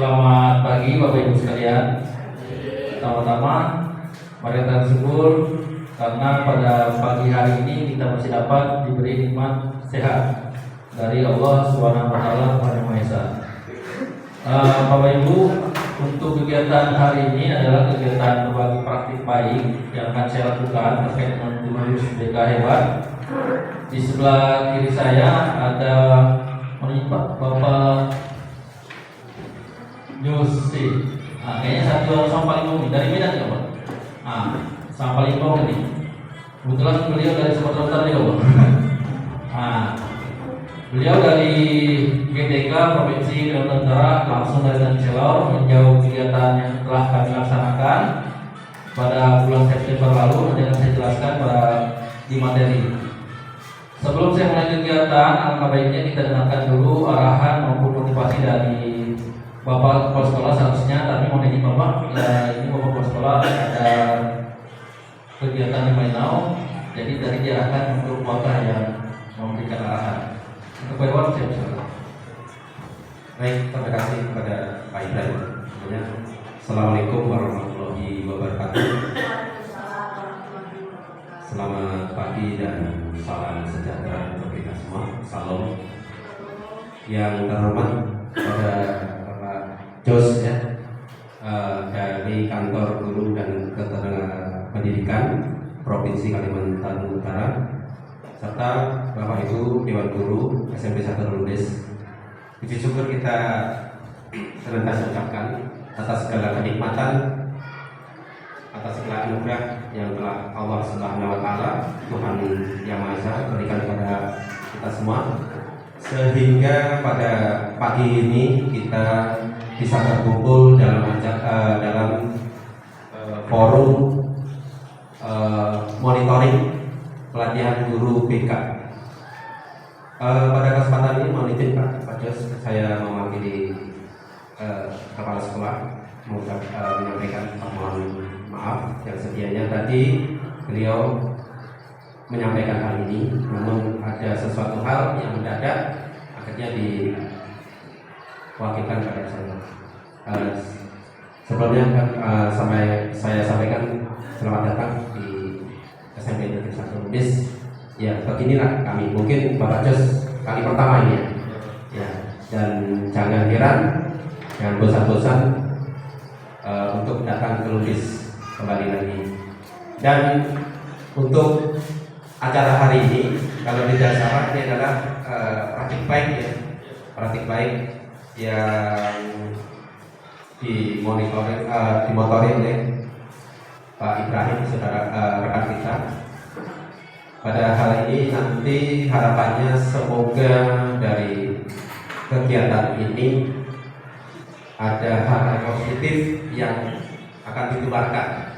Selamat pagi Bapak Ibu sekalian. Pertama-tama mari kita bersyukur karena pada pagi hari ini kita masih dapat diberi nikmat sehat dari Allah Subhanahu wa taala Maha Esa. Bapak Ibu, untuk kegiatan hari ini adalah kegiatan berbagi praktik baik yang akan saya lakukan terkait dengan tulis BK hewan. Di sebelah kiri saya ada Bapak Yosi. Kayaknya satu orang Sampalingkong dari Medan ya Pak? Sampalingkong ini. Kebetulan beliau dari Sumatera Utara ya Pak. Beliau dari GTK Provinsi Kalimantan Utara langsung dari Tancelor menjauh kegiatan yang telah kami laksanakan pada bulan September lalu. Nanti akan saya jelaskan di materi. Sebelum saya mulai kegiatan, alangkah baiknya kita dengarkan dulu arahan maupun motivasi dari Bapak Kepala Sekolah seharusnya, tapi mau nanya Bapak, ini Bapak Kepala Sekolah ada kegiatan di Mainau, jadi dari diarahkan untuk Bapak yang memberikan arahan. Untuk Pak Iwan, saya bersilakan. Baik, terima kasih kepada Pak Ibrahim. Assalamualaikum warahmatullahi wabarakatuh. Selamat pagi dan salam sejahtera untuk kita semua. Salam yang terhormat kepada Bapak Jos ya, dari Kantor Guru dan Ketenaga Pendidikan Provinsi Kalimantan Utara, serta Bapak Ibu Dewan Guru SMP 1 Lundes. Puji syukur kita senantiasa ucapkan atas segala kenikmatan, atas segala anugerah yang telah Allah Subhanahu wa taala, Tuhan Yang Maha Esa, berikan kepada kita semua, sehingga pada pagi ini kita bisa berkumpul dalam forum monitoring pelatihan guru BK. Pada kesempatan ini mohon izin Pak Jos, saya mewakili kepala sekolah menyampaikan mohon maaf yang sedianya tadi beliau menyampaikan hal ini, namun ada sesuatu hal yang mendadak akhirnya diwakilkan pada saya. Sebelumnya saya sampaikan selamat datang di SMP Negeri 1 Lundes. Ya, beginilah kami, mungkin Bapak Jos kali pertama ini ya. Dan jangan heran, jangan bosan-bosan untuk datang ke Lundes kembali lagi. Dan untuk acara hari ini, kalau tidak salah ini adalah praktik baik ya, praktik baik yang dimotori oleh Pak Ibrahim, saudara rekan kita. Pada hal ini nanti harapannya semoga dari kegiatan ini ada hal positif yang akan ditularkan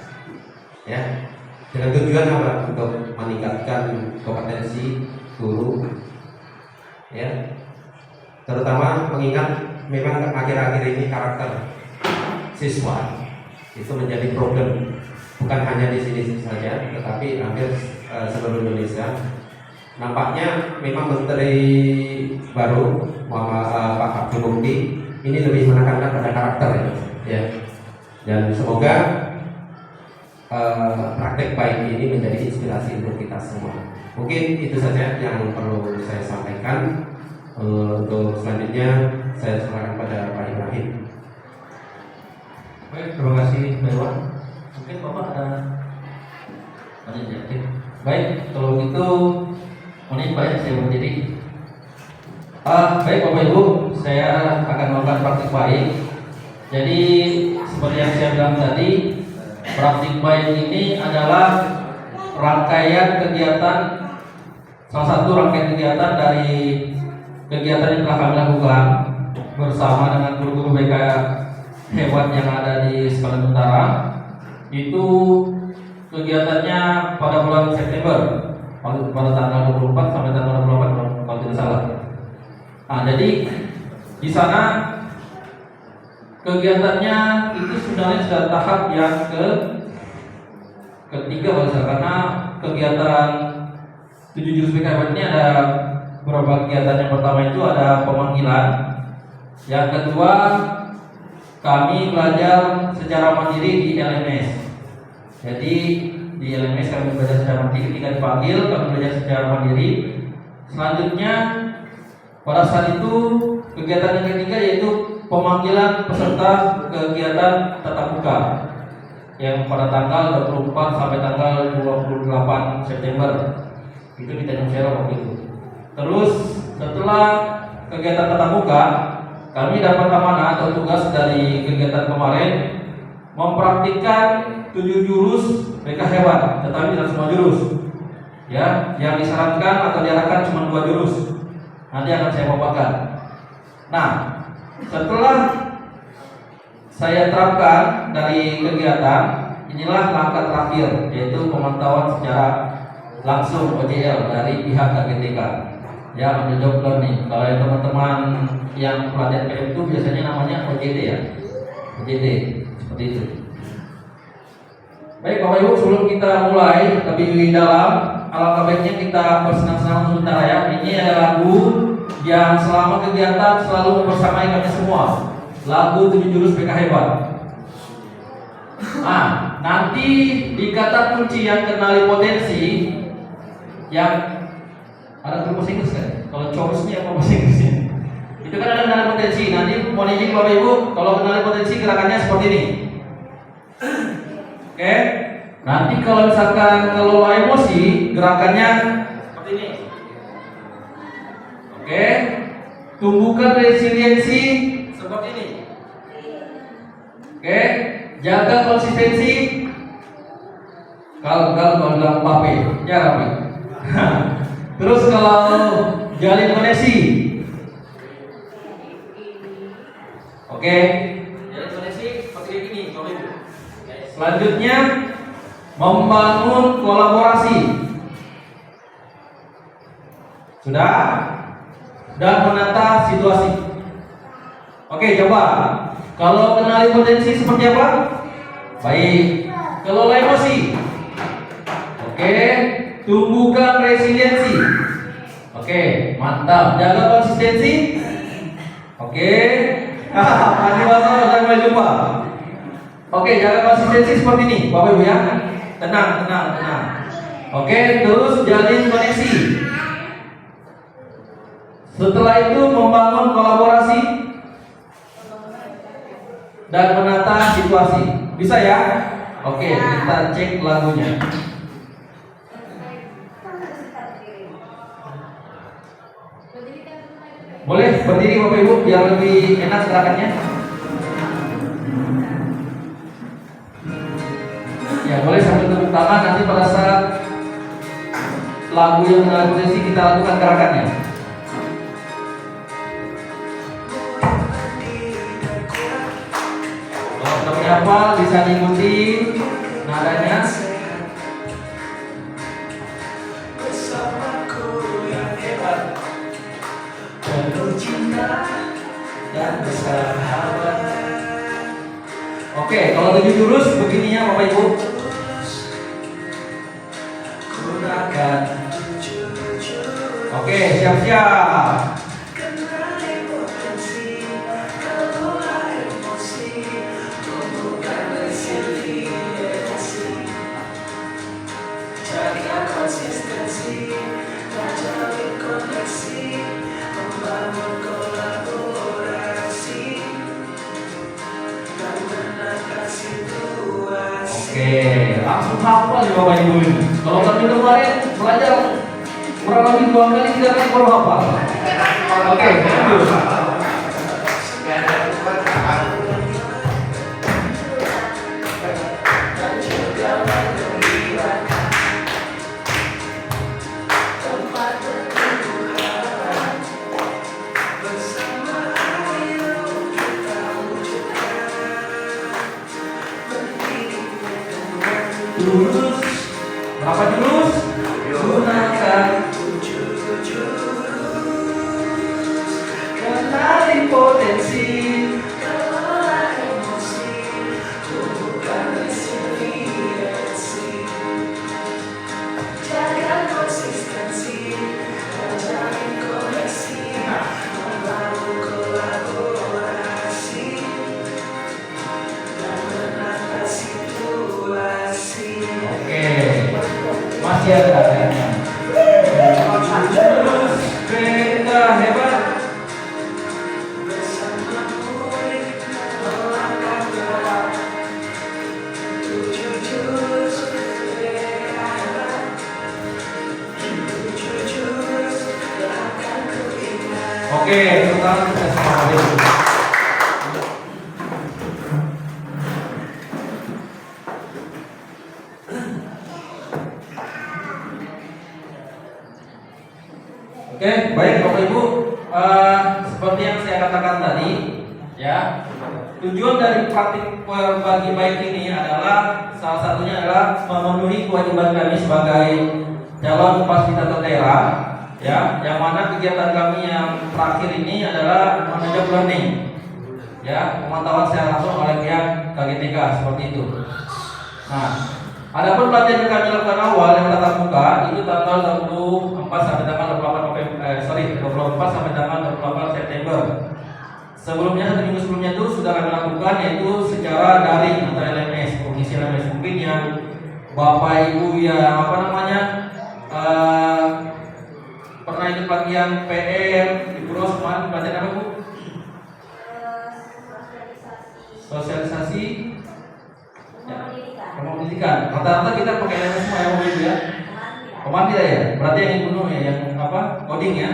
ya, dengan tujuan apa? Untuk meningkatkan kompetensi guru ya, terutama mengingat memang akhir-akhir ini karakter siswa itu menjadi problem, bukan hanya di sini saja tetapi hampir seluruh Indonesia. Nampaknya memang Menteri baru Pak Abdul Mukti ini lebih menekankan pada karakter ya. Dan semoga praktek baik ini menjadi inspirasi untuk kita semua. Mungkin itu saja yang perlu saya sampaikan. Untuk selanjutnya saya serahkan pada Pak Ibrahim. Baik, terima kasih Pak Iwan. Mungkin Bapak ada yakin. Baik, kalau gitu mohon Pak ya, saya berdiri. Baik Bapak Ibu, saya akan melakukan praktik baik. Jadi seperti yang saya bilang tadi, praktik baik ini adalah rangkaian kegiatan, salah satu rangkaian kegiatan dari kegiatan yang telah kami lakukan bersama dengan guru-guru BK hewan yang ada di Kalimantan Utara. Itu kegiatannya pada bulan September, pada tanggal 24 sampai tanggal 28 kalau tidak salah. Jadi di sana kegiatannya itu sebenarnya sudah tahap yang ketiga karena kegiatan 7 jurus BK ini ada beberapa kegiatan. Yang pertama itu ada pemanggilan, yang kedua kami belajar secara mandiri di LMS. Jadi di LMS kami belajar secara mandiri, ketika dipanggil kami belajar secara mandiri. Selanjutnya pada saat itu kegiatan yang ketiga yaitu pemanggilan peserta kegiatan tatap muka yang pada tanggal 24 sampai tanggal 28 September itu di Tanjung Serow waktu itu. Terus setelah kegiatan tatap muka, kami dapat amanah atau tugas dari kegiatan kemarin mempraktikkan 7 jurus BK hewan, tetapi tidak semua jurus. Ya, yang disarankan atau diarahkan cuma 2 jurus. Nanti akan saya paparkan. Nah, setelah saya terapkan dari kegiatan, inilah langkah terakhir yaitu pemantauan secara langsung OJL dari pihak KGTK. Ya, on the job learning. Kalau yang teman-teman yang pelatihan PM itu biasanya namanya OJT ya, OJT seperti itu. Baik Bapak Ibu, sebelum kita mulai lebih dalam, alangkah baiknya kita bersenang-senang sebentar ya. Ini ada lagu yang selama kegiatan selalu membersamai kami semua. Lagu 7 jurus BK hebat. Nah, nanti di kata kunci yang kenali potensi yang ada bahasa Inggris kan? Kalau chorusnya apa bahasa Inggrisnya? Itu kan ada kenali potensi. Nanti mohon izin Bapak Ibu, kalau kenali potensi gerakannya seperti ini. Oke? Nanti kalau misalkan kelola emosi, gerakannya seperti ini. Oke? Tumbuhkan resiliensi seperti ini. Oke? Jaga konsistensi. Kalau bilang pape, ya Rapi. Terus kalau jalin koneksi, oke, jalin koneksi seperti ini, coba itu. Selanjutnya membangun kolaborasi, sudah, dan menata situasi. Oke, coba. Kalau kenali potensi seperti apa? Baik. Kelola emosi. Oke. Tumbuhkan resiliensi. Oke, mantap. Jaga konsistensi. Oke. Masih sampai jumpa. Oke, jaga konsistensi seperti ini, Bapak Ibu ya. Tenang. Oke, terus jalin koneksi. Setelah itu membangun kolaborasi dan menata situasi. Bisa ya? Oke, kita cek lagunya. Boleh berdiri Bapak Ibu biar lebih enak gerakannya. Ya, boleh sambil tepuk tangan. Nanti pada saat lagu yang mengenai posisi kita lakukan gerakannya. Kalau sudah hafal bisa diikuti nadanya. Dan bersahabat. Oke, kalau 7 jurus begininya Bapak Ibu. Gunakan. Oke, siap-siap. Jaga konsistensi, jalin koneksi, membangun kolaborasi dan menata situasi. Oke, langsung hafal ya Bapak Ibu ini. Kalau kami kemarin belajar kurang lebih 2 kali 3 kali baru hafal. Oke, lanjut. Jurus berapa jurus? Gunakan 7 jurus. Kenali potensi, kelola emosi, tumbuhkan resiliensi, jaga konsistensi, jalin koneksi, membangun kolaborasi Masih ada kayaknya. Terus kita hebat. Oke, sekarang kita sama dulu. Oke, baik Bapak Ibu, seperti yang saya katakan tadi, ya, tujuan dari praktik berbagi baik ini adalah salah satunya adalah memenuhi kewajiban kami sebagai calon fasilitator daerah, ya, yang mana kegiatan kami yang terakhir ini adalah manajer learning, ya, pemantauan secara langsung oleh pihak KGTK seperti itu. Nah, adapun pelatihan yang kami lakukan awal yang tatap muka itu tanggal 24 sampai tanggal 24 sampai tanggal 28 September. Sebelumnya, 1 minggu sebelumnya itu sudah kami lakukan, yaitu secara daring atau LMS, pengisi LMS. Mungkin yang Bapak Ibu yang pernah ikut pelatihan PM di Puros kemarin, pelatihan apa Bu? Sosialisasi. Ya. Pendidikan. Rata-rata kita pakai LMS semua ya Bapak Ibu ya. Kemarin tidak ya? Berarti yang dibunuh ya, yang coding ya.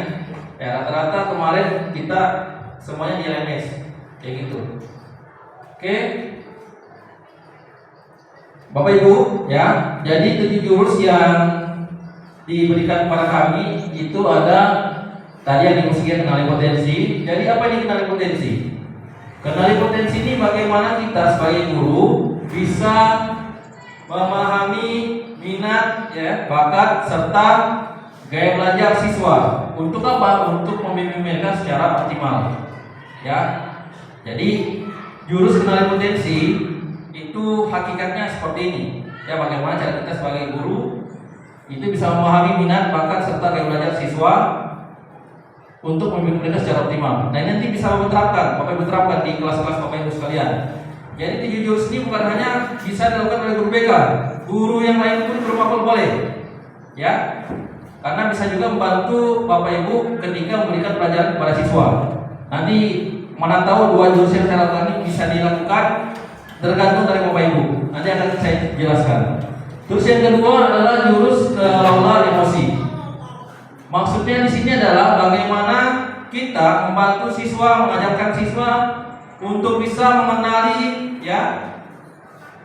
Ya, rata-rata kemarin kita semuanya di LMS kayak gitu. Oke, Bapak Ibu ya, jadi 7 jurus yang diberikan kepada kami itu ada tadi yang dimungkinkan kenali potensi. Jadi apa ini kenali potensi? Kenali potensi ini bagaimana kita sebagai guru bisa memahami minat, ya, bakat serta gaya belajar siswa. Untuk apa? Untuk membimbing mereka secara optimal. Ya, jadi jurus kenali potensi itu hakikatnya seperti ini. Ya, bagaimana cara kita sebagai guru itu bisa memahami minat, bakat serta gaya belajar siswa untuk membimbing mereka secara optimal. Nah, ini nanti bisa Bapak Ibu terapkan di kelas-kelas Bapak Ibu sekalian. Jadi 7 jurus ini bukan hanya bisa dilakukan oleh guru BK, guru yang lain pun bermakul boleh. Ya, karena bisa juga membantu Bapak Ibu ketika memberikan pelajaran kepada siswa. Nanti mana tahu 2 jurus yang saya lakukan ini bisa dilakukan tergantung dari Bapak Ibu. Nanti akan saya jelaskan. Terus yang kedua adalah jurus kelola emosi. Maksudnya di sini adalah bagaimana kita membantu siswa, mengajarkan siswa untuk bisa mengenali, ya,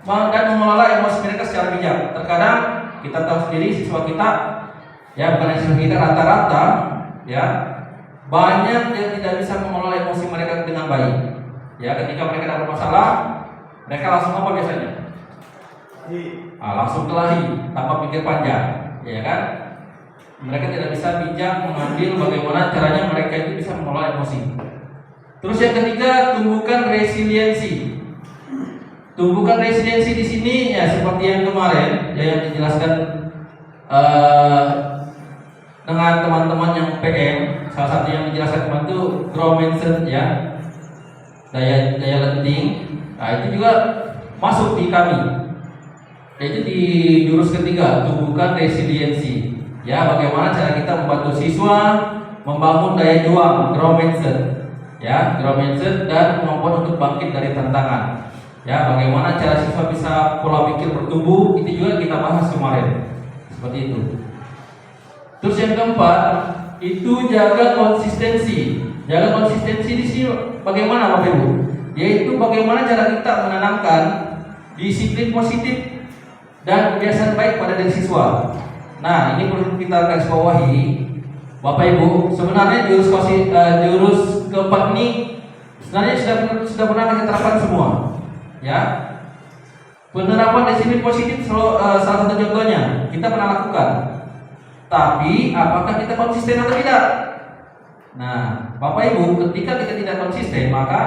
dan mengelola emosi mereka secara bijak. Terkadang kita tahu sendiri siswa kita, ya, bukan siswa kita, rata-rata, ya, banyak yang tidak bisa mengelola emosi mereka dengan baik. Ya, ketika mereka ada masalah, mereka langsung apa biasanya? Langsung kelahi tanpa pikir panjang, ya kan? Mereka tidak bisa bijak mengambil bagaimana caranya mereka itu bisa mengelola emosi. Terus yang ketiga, tumbuhkan resiliensi. Tumbuhkan resiliensi di sini ya seperti yang kemarin, ya, yang dijelaskan dengan teman-teman yang PM. Salah satu yang menjelaskan kemarin itu growth mindset, ya, daya lenting. Nah, itu juga masuk di kami. Yaitu di jurus ketiga, tumbuhkan resiliensi. Ya, bagaimana cara kita membantu siswa membangun daya juang, growth mindset. Ya, growth mindset dan kemampuan untuk bangkit dari tantangan. Ya, bagaimana cara siswa bisa pola pikir bertumbuh, itu juga kita bahas kemarin. Seperti itu. Terus yang keempat, itu jaga konsistensi. Jaga konsistensi di sini bagaimana Bapak Ibu? Yaitu bagaimana cara kita menanamkan disiplin positif dan kebiasaan baik pada diri siswa. Nah, ini perlu kita garis bawahi, Bapak Ibu. Sebenarnya jurus keempat ini sebenarnya sudah pernah kita terapkan semua. Ya, penerapan disiplin positif salah satu contohnya kita pernah lakukan. Tapi apakah kita konsisten atau tidak? Nah, Bapak Ibu, ketika kita tidak konsisten, maka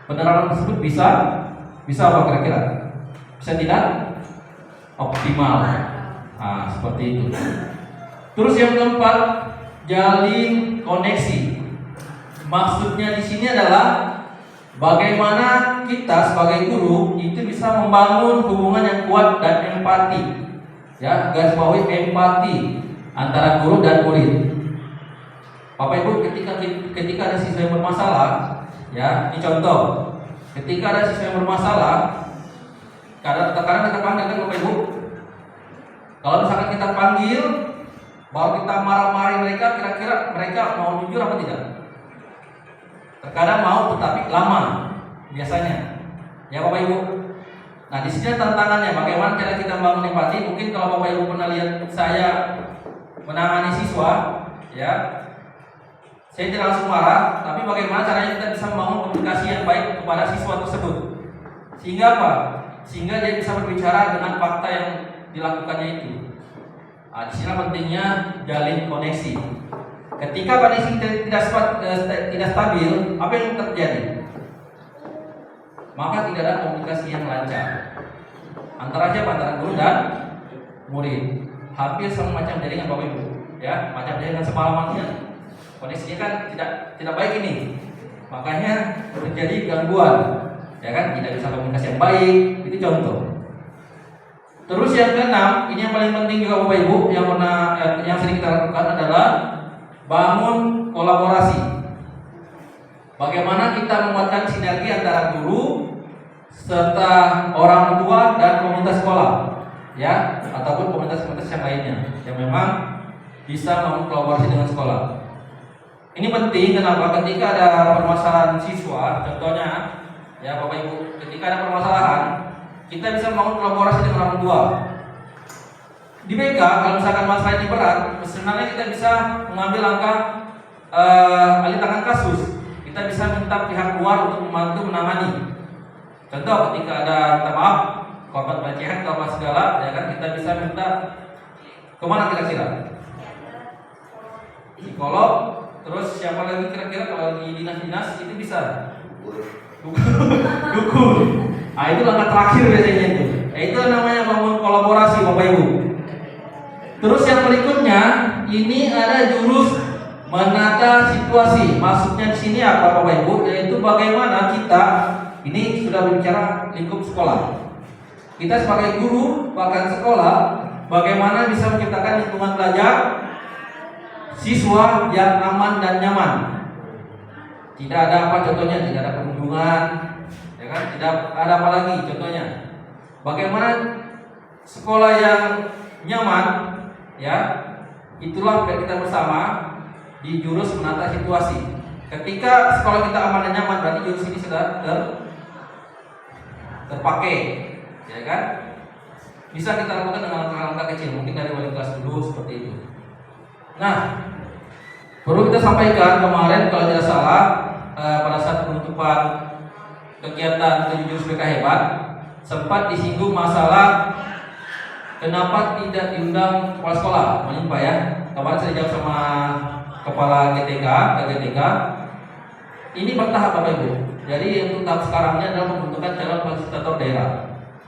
penerapan tersebut bisa apa kira-kira? Bisa tidak optimal. Nah, seperti itu. Terus yang keempat, jalin koneksi. Maksudnya di sini adalah bagaimana kita sebagai guru itu bisa membangun hubungan yang kuat dan empati. Ya, garis bawahi empati antara guru dan murid. Bapak Ibu, ketika ada siswa yang bermasalah, ya, ini contoh. Ketika ada siswa yang bermasalah, kadang kita panggil kan Bapak Ibu. Kalau misalkan kita panggil, baru kita marah-marahi mereka, kira-kira mereka mau jujur apa tidak? Terkadang mau, tetapi lama biasanya. Ya Bapak Ibu. Nah, di sini tantangannya bagaimana cara kita membangun empati. Mungkin kalau Bapak Ibu pernah lihat saya menangani siswa, ya, saya tidak langsung marah, tapi bagaimana caranya kita bisa membangun komunikasi yang baik kepada siswa tersebut. Sehingga apa? Sehingga dia bisa berbicara dengan fakta yang dilakukannya itu. Nah, di sini pentingnya jalin koneksi. Ketika koneksi tidak stabil, apa yang terjadi? Maka tidak ada komunikasi yang lancar antara siapa? Antara guru dan murid. Hampir sama macam jaringan Bapak Ibu, ya, macam jaringan semalamannya. Koneksinya kan tidak baik ini, makanya terjadi gangguan, ya kan? Tidak bisa komunikasi yang baik. Itu contoh. Terus yang keenam, ini yang paling penting juga Bapak Ibu, yang sering kita lakukan adalah bangun kolaborasi. Bagaimana kita membuatkan sinergi antara guru serta orang tua dan komunitas sekolah, ya, ataupun komunitas-komunitas yang lainnya yang memang bisa membangun kolaborasi dengan sekolah. Ini penting kenapa? Ketika ada permasalahan siswa, contohnya, ya Bapak Ibu, ketika ada permasalahan, kita bisa membangun kolaborasi dengan orang tua. Di BK, kalau misalkan masalah ini berat, sebenarnya kita bisa mengambil langkah alih tangan kasus. Kita bisa minta pihak luar untuk membantu menangani. Contoh, ketika ada, minta maaf, korban pelecehan atau apa segala, ya kan, kita bisa minta kemana kira-kira? Psikolog, terus siapa lagi kira-kira kalau di dinas-dinas itu bisa? Dukun. Nah, itu langkah terakhir biasanya itu. Itu namanya membangun kolaborasi Bapak Ibu. Terus yang berikutnya, ini ada jurus menata situasi. Maksudnya di sini apa Bapak Ibu? Yaitu bagaimana kita, ini sudah berbicara lingkup sekolah. Kita sebagai guru, bahkan sekolah, bagaimana bisa menciptakan lingkungan belajar siswa yang aman dan nyaman. Tidak ada apa contohnya, tidak ada perundungan, ya kan? Tidak ada apa lagi contohnya. Bagaimana sekolah yang nyaman, ya, itulah kita bersama di jurus menata situasi. Ketika sekolah kita aman dan nyaman, berarti jurus ini sudah terpakai, ya kan? Bisa kita lakukan dengan langkah-langkah kecil, mungkin dari wali kelas dulu seperti itu. Nah, perlu kita sampaikan kemarin kalau tidak salah pada saat penutupan kegiatan 7 jurus BK Hebat sempat disinggung masalah kenapa tidak diundang kepala sekolah. Maksudnya Pak ya, kemarin saya jawab sama kepala KGTK. Ini bertahap Bapak Ibu. Jadi untuk tahap sekarang ini adalah pembentukan calon fasilitator daerah.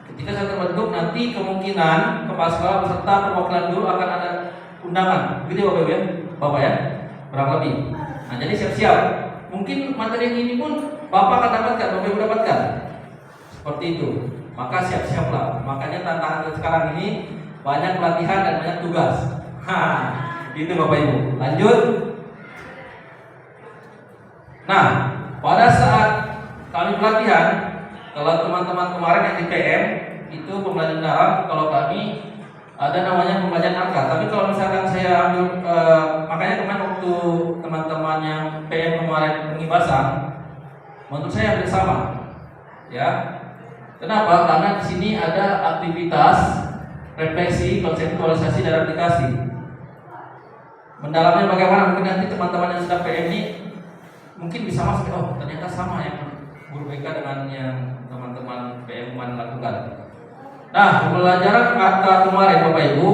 Ketika saya terbentuk, nanti kemungkinan kepala sekolah beserta perwakilan guru akan ada undangan. Gitu Bapak Ibu ya, Bapak ya, kurang lebih. Nah, jadi siap-siap. Mungkin materi yang ini pun Bapak akan dapatkan, Bapak Ibu dapatkan. Seperti itu. Maka siap-siaplah. Makanya tantangan sekarang ini banyak pelatihan dan banyak tugas. Gitu Bapak Ibu. Lanjut. Nah, pada saat kami pelatihan, kalau teman-teman kemarin yang di PM itu pembelajaran dalam, kalau kami ada namanya pembelajaran angka. Tapi kalau misalkan saya ambil, makanya kemarin waktu teman-teman yang PM kemarin pengibasan, menurut saya hampir sama, ya. Kenapa? Karena di sini ada aktivitas refleksi, konseptualisasi dan aplikasi. Mendalamnya bagaimana? Mungkin nanti teman-teman yang sudah PM ini mungkin bisa masuk. Oh, ternyata sama yang guru BK dengan yang teman-teman PM kemarin lakukan. Nah, pembelajaran angka kemarin Bapak Ibu,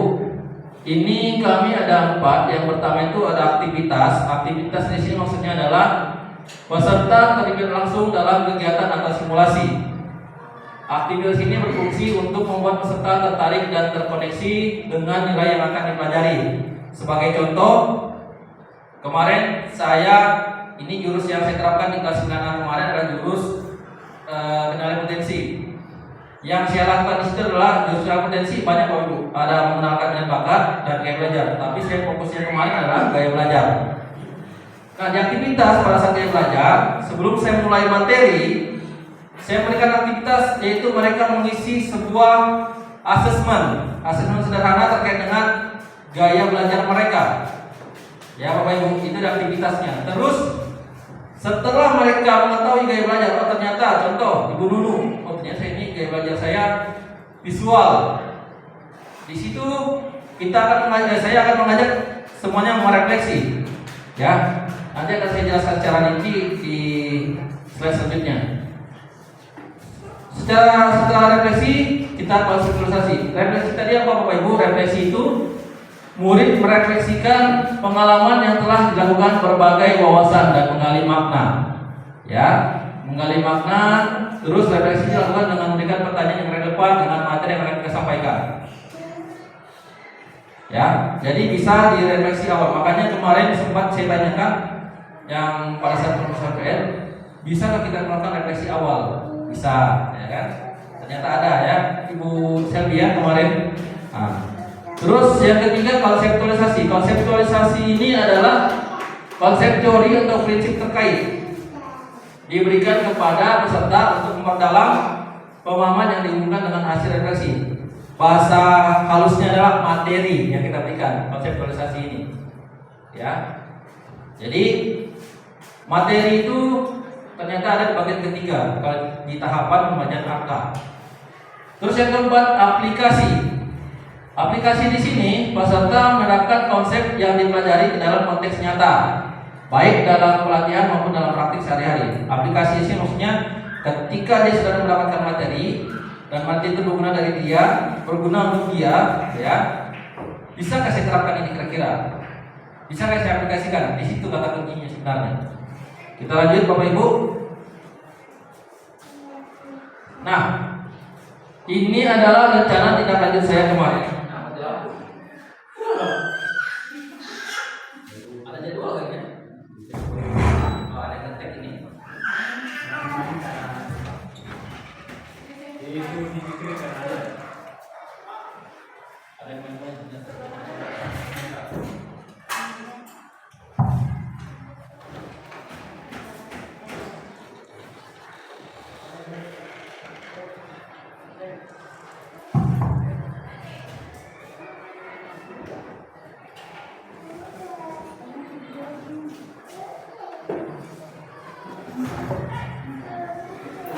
ini kami ada 4. Yang pertama itu ada aktivitas. Aktivitas di sini maksudnya adalah peserta terlibat langsung dalam kegiatan atau simulasi. Aktivitas ini berfungsi untuk membuat peserta tertarik dan terkoneksi dengan nilai yang akan dipelajari. Sebagai contoh, kemarin ini jurus yang saya terapkan di kelas 9A kemarin adalah jurus kendali potensi. Yang saya lakukan di situ adalah jurus kompetensi banyak Bapak Ibu. Ada mengenalkan minat bakat dan gaya belajar. Tapi saya fokusnya kemarin adalah gaya belajar. Nah, di aktivitas pada saat gaya belajar, sebelum saya mulai materi, saya memberikan aktivitas yaitu mereka mengisi sebuah asesmen sederhana terkait dengan gaya belajar mereka. Ya Bapak Ibu, itu aktivitasnya. Terus setelah mereka mengetahui gaya belajar, oh ternyata contoh Ibu Nunu, oh ternyata ini gaya belajar saya visual. Di situ saya akan mengajak semuanya merefleksi. Ya, nanti akan saya jelaskan secara rinci di slide selanjutnya. Setelah refleksi, kita konseptualisasi. Refleksi tadi apa Bapak Ibu? Refleksi itu murid merefleksikan pengalaman yang telah dilakukan berbagai wawasan dan menggali makna. Ya, menggali makna, terus refleksi dilakukan dengan memberikan pertanyaan yang relevan dengan materi yang akan kita sampaikan. Ya, jadi bisa direfleksi awal. Makanya kemarin sempat saya tanyakan yang pada saat Profesor PL, bisakah kita melakukan refleksi awal? Bisa, ya kan? Ternyata ada ya, Ibu Selvia kemarin. Terus yang ketiga konseptualisasi. Konseptualisasi ini adalah konsep teori atau prinsip terkait diberikan kepada peserta untuk memperdalam pemahaman yang dihubungkan dengan hasil refleksi. Bahasa halusnya adalah materi yang kita berikan konseptualisasi ini. Ya. Jadi materi itu ternyata ada di bagian ketiga kalau di tahapan pembacaan akta. Terus yang keempat aplikasi. Aplikasi di sini peserta menerapkan konsep yang dipelajari di dalam konteks nyata, baik dalam pelatihan maupun dalam praktik sehari-hari. Aplikasi ini maksudnya ketika dia sudah mendapatkan materi dan materi itu berguna untuk dia, ya, bisa saya terapkan ini kira-kira? Bisa saya aplikasikan? Di situ kata kuncinya sebenarnya. Kita lanjut Bapak Ibu. Nah, ini adalah rencana tindak lanjut saya kemarin. Ada jadwal kayaknya. Oh, ada kontak ini. Itu dipikirkan ada. Ada yang main-main.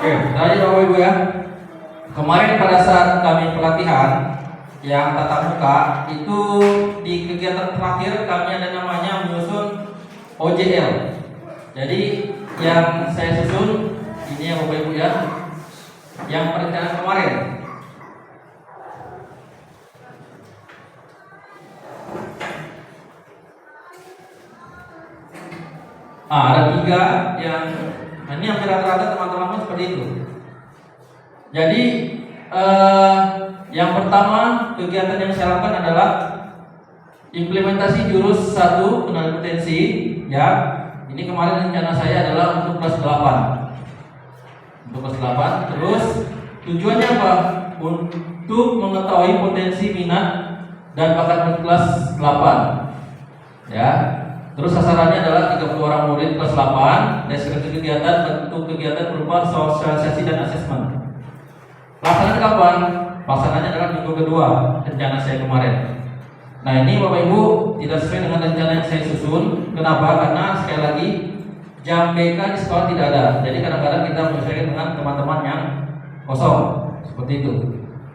Oke, tadi Bapak Ibu ya. Kemarin pada saat kami pelatihan yang tatap muka itu di kegiatan terakhir kami ada namanya menyusun OJL. Jadi yang saya susun ini ya Bapak Ibu ya, yang perencanaan kemarin. Ada 3 yang ini hampir rata-rata teman-teman seperti itu. Jadi yang pertama kegiatan yang saya lakukan adalah implementasi jurus 1 kenali potensi. Ya, ini kemarin rencana saya adalah untuk kelas 8. Untuk kelas 8. Terus tujuannya apa? Untuk mengetahui potensi minat dan bakat kelas 8. Ya. Terus sasarannya adalah 30 orang murid kelas 8. Deskripsi kegiatan, bentuk kegiatan berupa sosialisasi dan asesmen. Pelaksanaan kapan? Pelaksanaannya adalah minggu kedua rencana saya kemarin. Nah ini Bapak Ibu tidak sesuai dengan rencana yang saya susun. Kenapa? Karena sekali lagi jam BK di sekolah tidak ada. Jadi kadang-kadang kita menyesuaikan dengan teman-teman yang kosong seperti itu.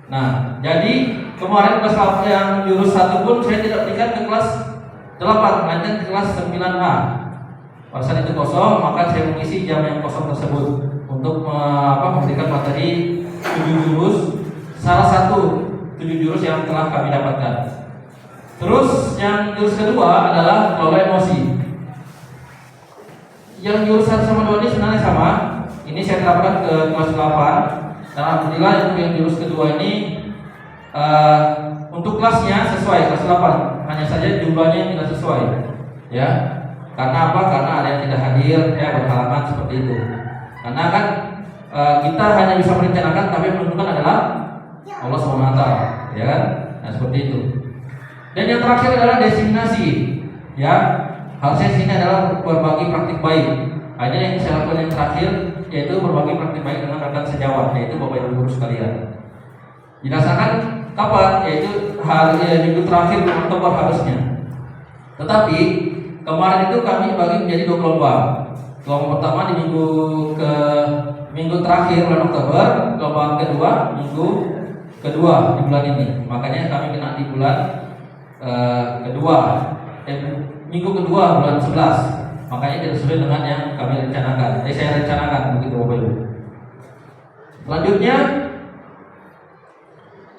Nah jadi kemarin kelas 8 yang jurus 1 pun saya tidak berikan ke kelas 8, melainkan ke kelas 9A. Pada saat itu kosong, maka saya mengisi jam yang kosong tersebut untuk memberikan materi 7 jurus, salah satu 7 jurus yang telah kami dapatkan. Terus yang jurus kedua adalah kelola emosi. Yang jurus 1 sama 2 ini sebenarnya sama. Ini saya terapkan ke kelas 8. Dan alhamdulillah yang jurus kedua ini untuk kelasnya sesuai kelas 8, hanya saja jumlahnya yang tidak sesuai. Ya, karena apa? Karena ada yang tidak hadir, ya berhalangan seperti itu. Karena kan kita hanya bisa merencanakan, tapi yang menentukan adalah Allah SWT, ya kan? Nah, seperti itu. Dan yang terakhir adalah diseminasi, ya. Harusnya sini adalah berbagi praktik baik. Hanya yang saya lakukan yang terakhir yaitu berbagi praktik baik dengan rekan sejawat, yaitu Bapak Ibu guru sekalian. Dirasakan kapan? Yaitu hari minggu terakhir Oktober harusnya. Tetapi kemarin itu kami bagi menjadi 2 gelombang. Gelombang pertama di minggu terakhir bulan Oktober, gelombang kedua minggu kedua di bulan ini. Makanya kami kena di bulan minggu kedua bulan 11. Makanya tidak sesuai dengan yang kami rencanakan. Saya rencanakan begitu Bapak Ibu. Selanjutnya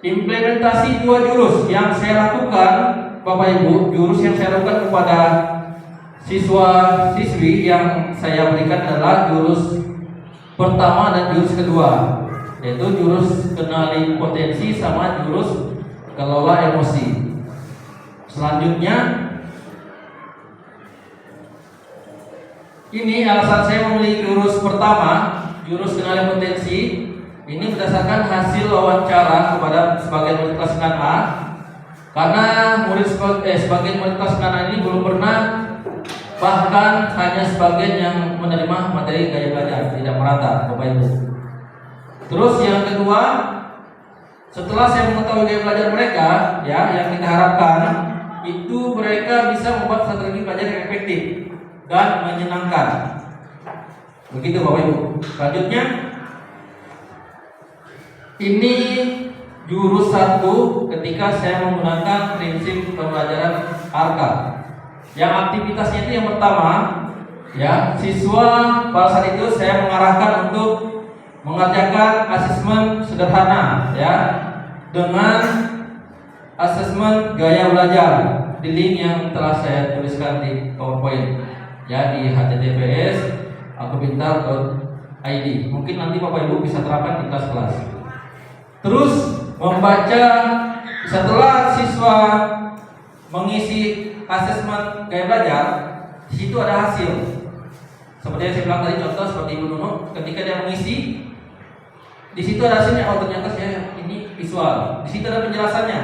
implementasi 2 jurus yang saya lakukan Bapak Ibu. Jurus yang saya lakukan kepada siswa-siswi yang saya berikan adalah jurus pertama dan jurus kedua, yaitu jurus kenali potensi sama jurus kelola emosi. Selanjutnya, ini alasan saya memilih jurus pertama, jurus kenali potensi. Ini berdasarkan hasil wawancara kepada sebagian murid kelas 9A. Karena sebagian murid kelas 9A ini belum pernah, bahkan hanya sebagian yang menerima materi gaya belajar, tidak merata, Bapak Ibu. Terus yang kedua, setelah saya mengetahui gaya belajar mereka, ya, yang kita harapkan itu mereka bisa membuat strategi belajar yang efektif dan menyenangkan. Begitu Bapak Ibu. Selanjutnya, ini jurus 1 ketika saya menggunakan prinsip pembelajaran ARKA. Yang aktivitasnya itu yang pertama, ya, siswa pada saat itu saya mengarahkan untuk mengerjakan asesmen sederhana, ya, dengan asesmen gaya belajar di link yang telah saya tuliskan di PowerPoint, ya, di https://akupintar.id. Mungkin nanti Bapak Ibu bisa terapkan di kelas-kelas. Terus membaca, setelah siswa mengisi asesmen gaya belajar, di situ ada hasil. Seperti yang saya bilang tadi, contoh seperti Ibu Nunu, ketika dia mengisi, di situ ada hasilnya. Oh, ternyata saya ini visual. Di situ ada penjelasannya.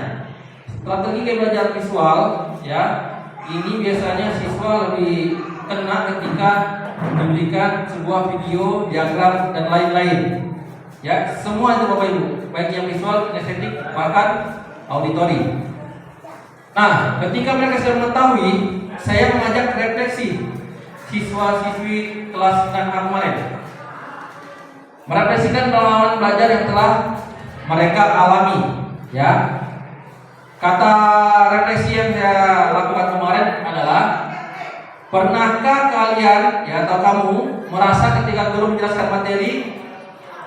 Strategi gaya belajar visual, ya, ini biasanya siswa lebih kena ketika memberikan sebuah video, diagram dan lain-lain. Ya, semua itu Bapak Ibu, baik yang visual, kinestetik, bahkan auditori. Nah, ketika mereka sudah mengetahui, saya mengajak refleksi siswa-siswi kelas 9A kemarin, merefleksikan pengalaman belajar yang telah mereka alami, ya. Kata refleksi yang saya lakukan kemarin adalah, pernahkah kalian, ya, atau kamu merasa ketika guru menjelaskan materi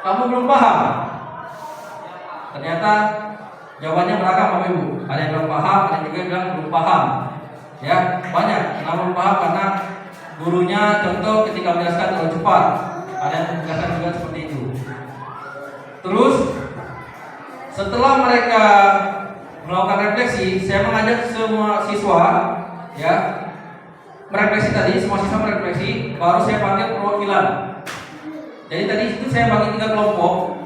kamu belum paham? Ternyata jawabannya beragam Bapak Ibu. Ada yang belum paham, ada yang juga bilang belum paham. Ya, banyak yang belum paham karena gurunya contoh ketika menjelaskan terlalu cepat. Ada yang menjelaskan juga seperti itu. Terus setelah mereka melakukan refleksi, saya mengajak semua siswa, ya, merefleksi tadi, semua siswa merefleksi, baru saya panggil perwakilan. Jadi tadi itu saya bagi 3 kelompok,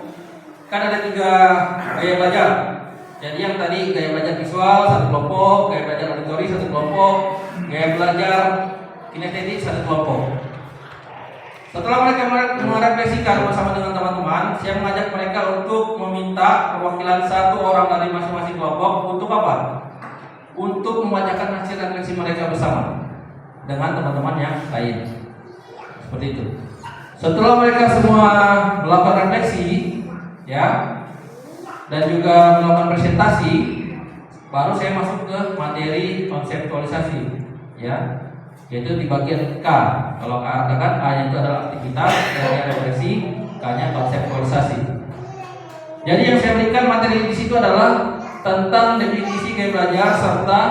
kan ada 3 gaya belajar. Jadi yang tadi gaya belajar visual 1 kelompok, gaya belajar auditori 1 kelompok, gaya belajar kinestetik 1 kelompok. Setelah mereka merefleksikan bersama dengan teman-teman, saya mengajak mereka untuk meminta perwakilan 1 orang dari masing-masing kelompok untuk apa? Untuk membacakan hasil refleksi mereka bersama dengan teman-teman yang lain. Seperti itu. Setelah mereka semua melakukan refleksi, ya, dan juga melakukan presentasi, baru saya masuk ke materi konseptualisasi, ya, yaitu di bagian K. Kalau K katakan A itu adalah aktivitas, dan refleksi, K-nya konseptualisasi. Jadi yang saya berikan materi di situ adalah tentang definisi gaya belajar serta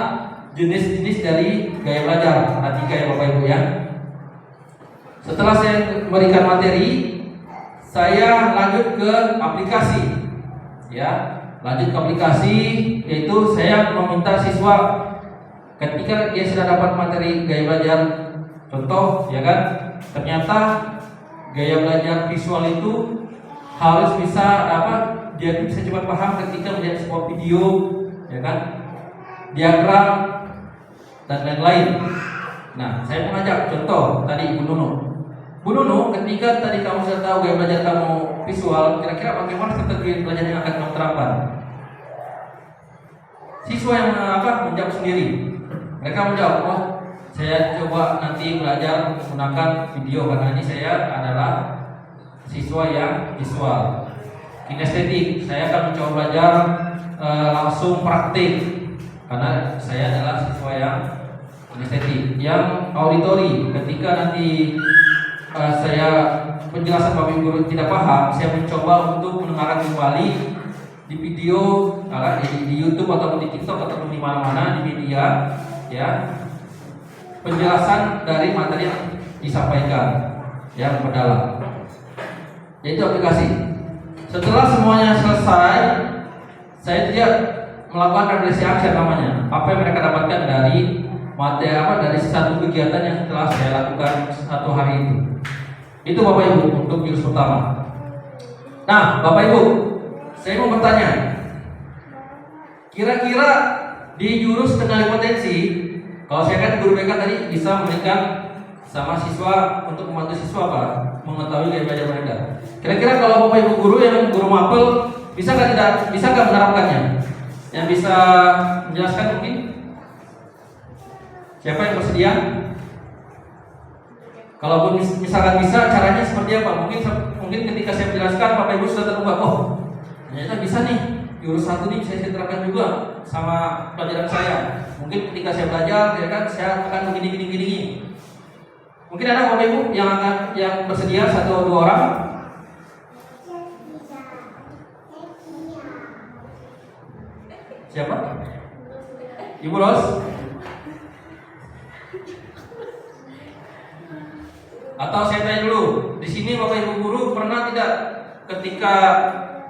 jenis-jenis dari gaya belajar. Ada 3 ya Bapak Ibu, ya. Setelah saya memberikan materi, saya lanjut ke aplikasi, ya, lanjut ke aplikasi, yaitu saya meminta siswa ketika dia sudah dapat materi gaya belajar, contoh, ya kan, ternyata gaya belajar visual itu harus bisa dia bisa cepat paham ketika melihat sebuah video, ya kan, diagram dan lain-lain. Nah, saya mengajak contoh tadi Bu Nunu, ketika tadi kamu sudah tahu gaya belajar kamu visual, kira-kira bagaimana strategi belajar yang akan kamu terapkan? Siswa yang menjawab sendiri. Mereka menjawab, oh saya coba nanti belajar menggunakan video karena ini saya adalah siswa yang visual. Kinestetik, saya akan mencoba belajar langsung praktik karena saya adalah siswa yang kinestetik. Yang auditori, ketika nanti saya penjelasan Bapak Ibu guru tidak paham, saya mencoba untuk mendengarkan kembali di video, di YouTube ataupun di TikTok ataupun di mana-mana di media, ya, penjelasan dari materi yang disampaikan yang mendalam, yaitu aplikasi. Setelah semuanya selesai, saya tidak melakukan refleksi action namanya. Apa yang mereka dapatkan dari materi dari satu kegiatan yang telah saya lakukan satu hari itu. Itu Bapak Ibu untuk jurus pertama. Nah, Bapak Ibu, saya mau bertanya, kira-kira di jurus kendali potensi, kalau saya kan guru BK tadi bisa memberikan sama siswa untuk membantu siswa mengetahui gaya belajar mereka. Kira-kira kalau Bapak Ibu guru yang guru mapel bisa nggak menerapkannya? Yang bisa menjelaskan mungkin? Siapa yang bersedia? Kalaupun misalkan bisa, caranya seperti apa? Mungkin ketika saya menjelaskan, Bapak Ibu sudah terbuka. Oh, ternyata bisa nih. Jurus satu ini bisa saya terapkan juga sama pelajaran saya. Mungkin ketika saya belajar, ya kan, saya akan begini. Mungkin ada Bapak Ibu yang bersedia 1 atau 2 orang? Siapa? Ibu Ros? Atau saya tanya dulu, di sini Bapak Ibu guru pernah tidak ketika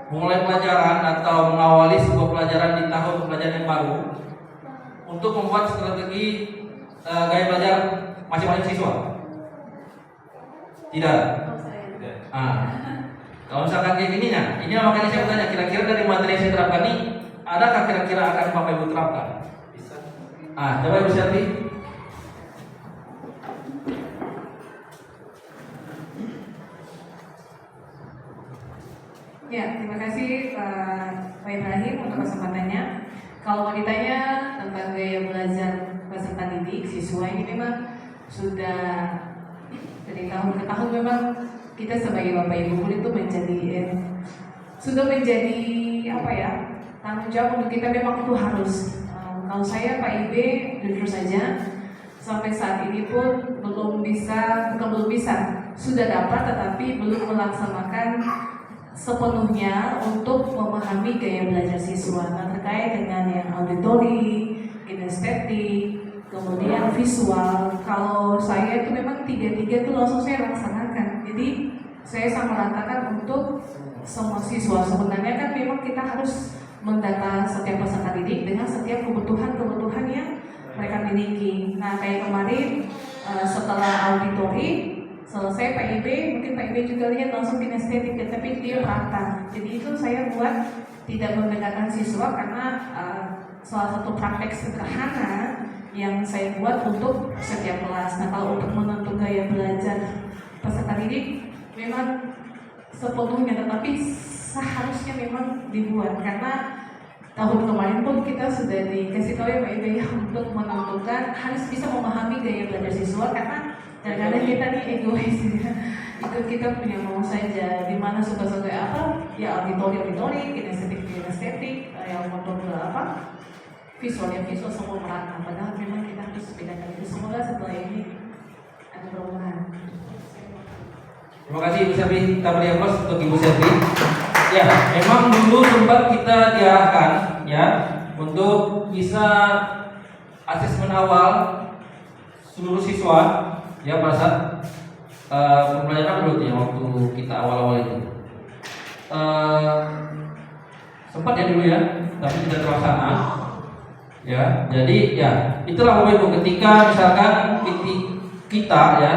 memulai pelajaran atau mengawali sebuah pelajaran di tahun pelajaran yang baru untuk membuat strategi gaya belajar masing-masing siswa? Tidak. Kalau misalkan kayak gini ini makanya saya bertanya, kira-kira dari materi yang saya terapkan ini, adakah kira-kira akan Bapak Ibu terapkan? Bisa. Coba Ibu Selvi. Ya, terima kasih Pak Ibrahim untuk kesempatannya. Kalau mau ditanya tentang gaya belajar peserta didik siswa ini memang sudah dari tahun ke tahun memang kita sebagai Bapak Ibu guru itu sudah menjadi tanggung jawab untuk kita, memang itu harus. Kalau saya Pak Ibe jujur saja sampai saat ini pun belum bisa, sudah dapat tetapi belum melaksanakan sepenuhnya untuk memahami gaya belajar siswa. Terkait dengan yang auditori, kinestetik, kemudian visual. Kalau saya itu memang 3 itu langsung saya laksanakan. Jadi saya sama ratakan untuk semua siswa. Sebenarnya kan memang kita harus mendata setiap peserta didik dengan setiap kebutuhan yang mereka miliki. Nah, kayak kemarin setelah auditori selesai Pak Ibe, mungkin Pak Ibe juga lihat langsung kinestetik, tapi dia praktek. Jadi itu saya buat tidak membedakan siswa karena salah satu praktek sederhana yang saya buat untuk setiap kelas. Nah, kalau untuk menentukan gaya belajar peserta didik memang sepenuhnya, tetapi seharusnya memang dibuat karena tahun kemarin pun kita sudah dikasih tahu ya Pak Ibe untuk menentukan harus bisa memahami gaya belajar siswa karena kadang-kadang kita nih egois ya. Itu kita punya mau saja di mana suka-suka ya auditori, kinestetik, yang motor visual semua merata. Padahal memang kita harus bedakan itu. Semoga setelah ini ada perubahan. Terima kasih Ibu Selvi. Kita beri aplaus untuk Ibu Selvi. Ya, memang dulu sempat kita diarahkan ya untuk bisa asesmen awal seluruh siswa ya pada saat pembelajaran dulu ya waktu kita awal-awal itu sempat ya dulu ya, tapi tidak terlaksana ya. Jadi ya itulah Bapak Ibu, ketika misalkan kita ya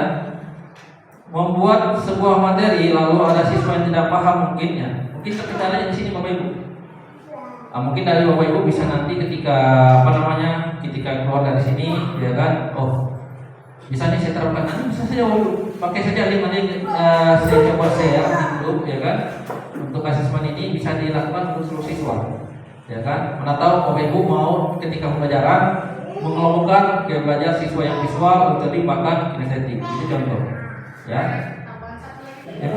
membuat sebuah materi lalu ada siswa yang tidak paham mungkin kendalanya di sini Bapak Ibu. Mungkin dari Bapak Ibu bisa nanti ketika ketika keluar dari sini, ya kan, bisa nih saya terapkan, nanti bisa saja pakai saja link nanti saya coba share di grup, ya kan, untuk asesmen ini bisa dilakukan untuk seluruh siswa, ya kan. Mana tahu Bapak Ibu mau ketika pembelajaran mengelompokkan gaya belajar siswa yang visual, auditory, bahkan kinestetik, itu contoh, ya. Ya.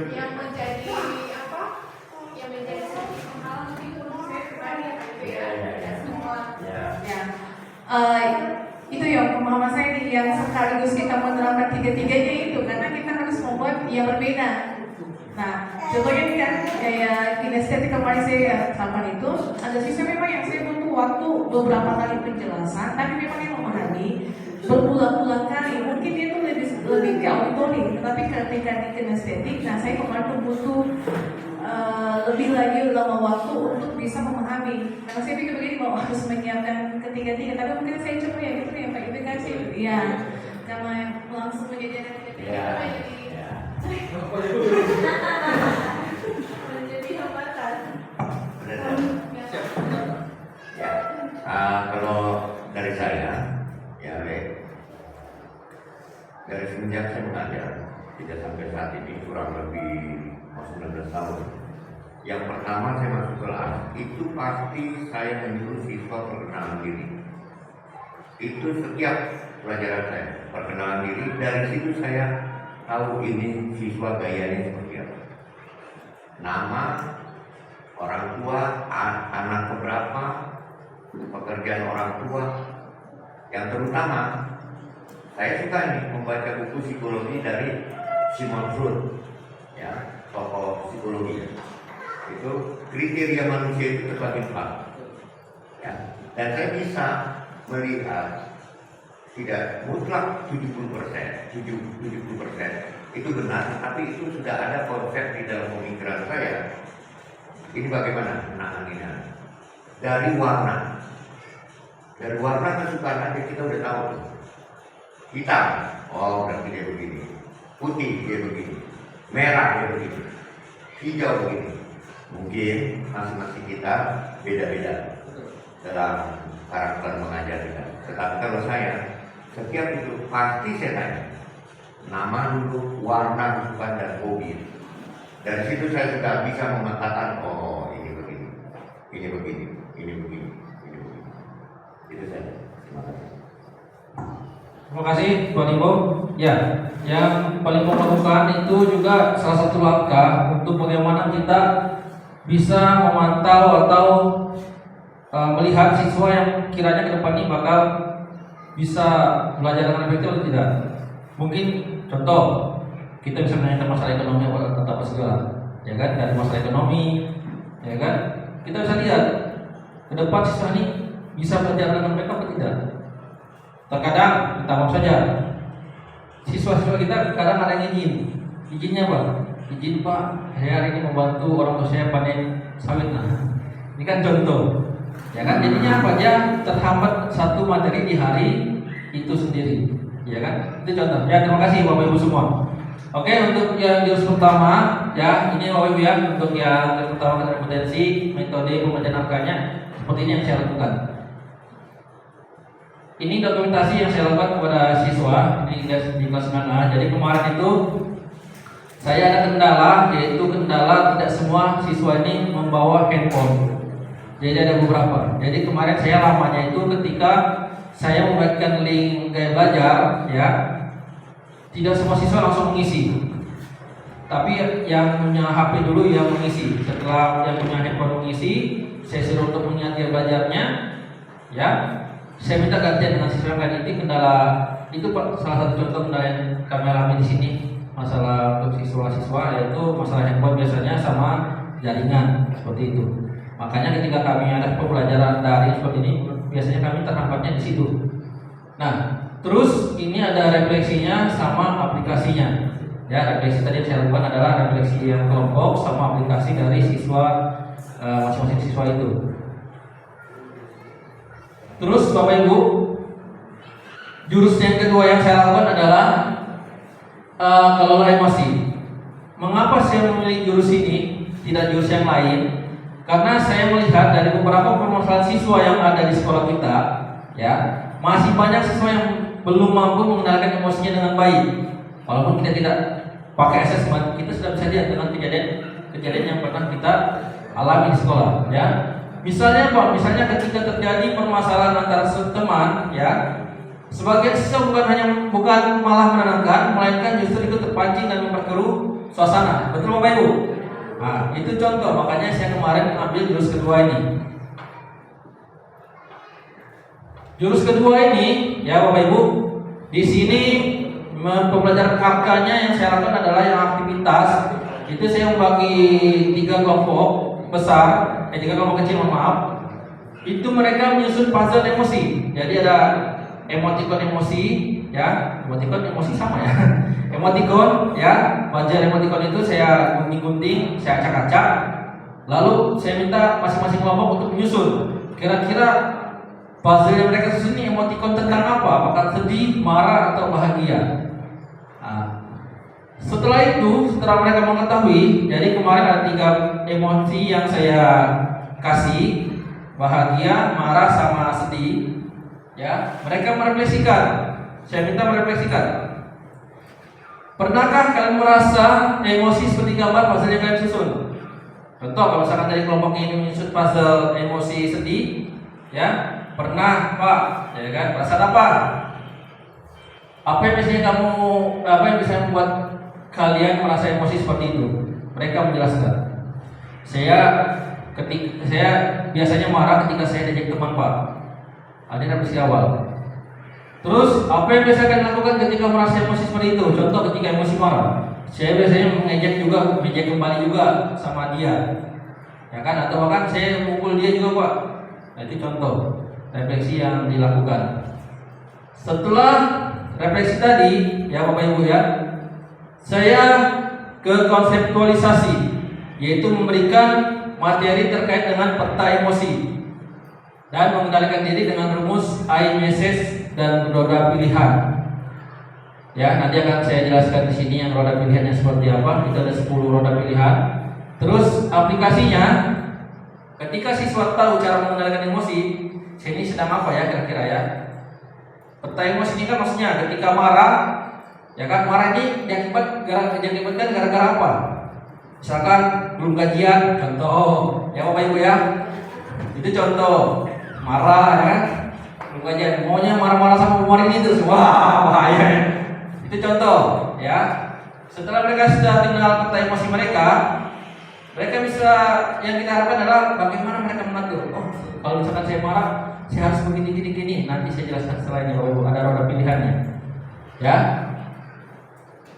Yang menjadi apa? Yang menjadi satu penghalang itu saya pribadi ya semua. Ya. Itu yang pemahaman saya nih, yang sekaligus kita menerapkan tiga-tiganya itu karena kita harus membuat yang berbeda. Nah, contohnya nih kan kayak kinestetik kemarin saya sampaikan itu ada siswa memang yang saya butuh waktu beberapa kali penjelasan, tapi memang yang memahami berulang-ulang kali. Mungkin dia tuh lebih ke auditory, tetapi ketika di kinestetik, nah saya kemarin tuh butuh lebih lagi lama waktu untuk bisa memahami. Karena saya pikir begini mau harus menyiapkan ketiga-tiga, tapi mungkin saya coba ya gitu ya Pak Ibu kasih, ya karena langsung menyediakan ketiga-tiga Menjadi hambatan. Ya, kalau dari saya, ya dari semenjak saya mengajar tidak sampai saat ini kurang lebih 19 tahun. Yang pertama saya masuk kelas itu pasti saya menyuruh siswa perkenalan diri. Itu setiap pelajaran saya perkenalan diri. Dari situ saya tahu ini siswa gayanya seperti apa. Nama, orang tua, anak keberapa, pekerjaan orang tua. Yang terutama saya suka nih membaca buku psikologi dari Sigmund Freud, ya, tokoh psikologi. Itu kriteria manusia itu terbagi 4, ya. Dan saya bisa melihat tidak mutlak 70% itu benar, tapi itu sudah ada konsep di dalam pemikiran saya. Ini bagaimana menanganinya? Dari warna kesukaan aja kita udah tahu. Hitam, berarti dia begini. Putih dia begini. Merah dia begini. Hijau begini. Mungkin masing-masing kita beda-beda dalam karakter mengajar kita. Tetapi kalau saya, setiap itu pasti saya tanya nama dulu, warna kesukaan dan hobi. Dari situ saya sudah bisa mengatakan, ini begini, ini begini, ini begini, ini begini. Itu saja. Terima kasih. Terima kasih Tuan Ibu. Ya, yang paling memerlukan itu juga salah satu langkah untuk bagaimana kita bisa memantau atau melihat siswa yang kiranya ke depan ini bakal bisa belajar dengan efektif atau tidak. Mungkin contoh, kita bisa menanyakan masalah ekonomi atau apa segala, ya kan? Dari masalah ekonomi, ya kan? Kita bisa lihat ke depan siswa ini bisa belajar dengan baik atau tidak. Terkadang kita maaf saja, siswa-siswa kita kadang ada yang izinnya Pak, izin Pak, saya hari ini membantu orang tua saya panen sawit. Nah, ini kan contoh, ya kan? Jadinya apa? Dia terhambat satu materi di hari itu sendiri, ya kan? Itu contoh. Ya, terima kasih Bapak Ibu semua. Oke, untuk yang jurus pertama, ya ini Bapak Ibu ya, untuk yang pertama kompetensi, metode pembacaan angkanya seperti ini yang saya lakukan. Ini dokumentasi yang saya lakukan kepada siswa di kelas 9A. Jadi kemarin itu saya ada kendala, yaitu kendala tidak semua siswa ini membawa handphone. Jadi ada beberapa. Jadi kemarin saya lamanya itu ketika saya membagikan link gaya belajar, ya, tidak semua siswa langsung mengisi. Tapi yang punya HP dulu yang mengisi. Setelah yang punya handphone mengisi, saya suruh untuk mengingat gaya belajarnya, ya. Saya minta gantian dengan siswa lain. Ini kendala itu salah satu contoh kendala yang kami alami di sini. Masalah untuk siswa-siswa yaitu masalah handphone biasanya sama jaringan seperti itu. Makanya ketika kami ada pembelajaran daring seperti ini, biasanya kami terhambatnya di situ. Nah, terus ini ada refleksinya sama aplikasinya. Ya, refleksi tadi yang saya lakukan adalah refleksi yang kelompok sama aplikasi dari siswa masing-masing siswa itu. Terus Bapak Ibu, jurus yang kedua yang saya lakukan adalah kalau emosi. Mengapa saya memilih jurus ini, tidak jurus yang lain? Karena saya melihat dari beberapa permasalahan siswa yang ada di sekolah kita, ya, masih banyak siswa yang belum mampu mengendalikan emosinya dengan baik. Walaupun kita tidak pakai asesmen, kita sudah bisa lihat dengan kejadian yang pernah kita alami di sekolah, ya. Misalnya apa? Misalnya ketika terjadi permasalahan antara teman, ya, sebagian siswa bukan malah menenangkan, melainkan justru ikut terpancing dan memperkeruh suasana. Betul Bapak Ibu? Nah, itu contoh. Makanya saya kemarin ambil jurus kedua ini. Jurus kedua ini, ya Bapak Ibu, di sini pembelajaran kakaknya yang saya lakukan adalah yang aktivitas. Itu saya membagi 3 kelompok besar, 3 kelompok kecil, mohon maaf. Itu mereka menyusun puzzle emosi. Jadi ada emotikon emosi, ya, emotikon emosi sama ya. Emotikon, ya, puzzle emotikon itu saya gunting-gunting, saya acak-acak. Lalu saya minta masing-masing kelompok untuk menyusun. Kira-kira puzzle yang mereka susun ini emotikon tentang apa? Apakah sedih, marah, atau bahagia? Nah, setelah mereka mengetahui, jadi kemarin ada 3 emosi yang saya kasih, bahagia, marah, sama sedih. Ya, mereka merefleksikan. Saya minta merefleksikan. Pernahkah kalian merasa emosi seperti gambar puzzle yang kalian susun? Contoh, kalau misalkan dari kelompok ini menyusun puzzle emosi sedih, ya, pernah Pak, ya kan? Perasaan apa? Apa yang biasanya membuat kalian merasa emosi seperti itu? Mereka menjelaskan. Saya biasanya marah ketika saya diajak teman Pak. Ada refleksi awal. Terus apa yang biasa kalian lakukan ketika merasa emosi seperti itu? Contoh ketika emosi marah, saya biasanya mengejek kembali juga sama dia, ya kan? Atau bahkan saya mukul dia juga Pak. Nah, itu contoh refleksi yang dilakukan. Setelah refleksi tadi, ya Bapak Ibu ya, saya ke konseptualisasi, yaitu memberikan materi terkait dengan peta emosi dan mengendalikan diri dengan rumus I message dan roda pilihan. Ya, nanti akan saya jelaskan di sini yang roda pilihannya seperti apa. Itu ada 10 roda pilihan. Terus aplikasinya, ketika siswa tahu cara mengendalikan emosi, ini sedang apa ya kira-kira ya? Peta emosi ini kan maksudnya ketika marah, ya kan, marah ini diakibatkan gara-gara apa? Misalkan belum gajian, contoh, ya Bapak Ibu ya, itu contoh marah, ya kan? Belum gajian, maunya marah-marah sama kemarin itu, wah bahaya ya. Itu contoh, ya. Setelah mereka sudah kenal peta emosi mereka bisa, yang kita harapkan adalah bagaimana mereka mengatur. Oh, kalau misalkan saya marah, saya harus begini. Nanti saya jelaskan setelah ini, Bapak Ibu, ada roda pilihannya, ya.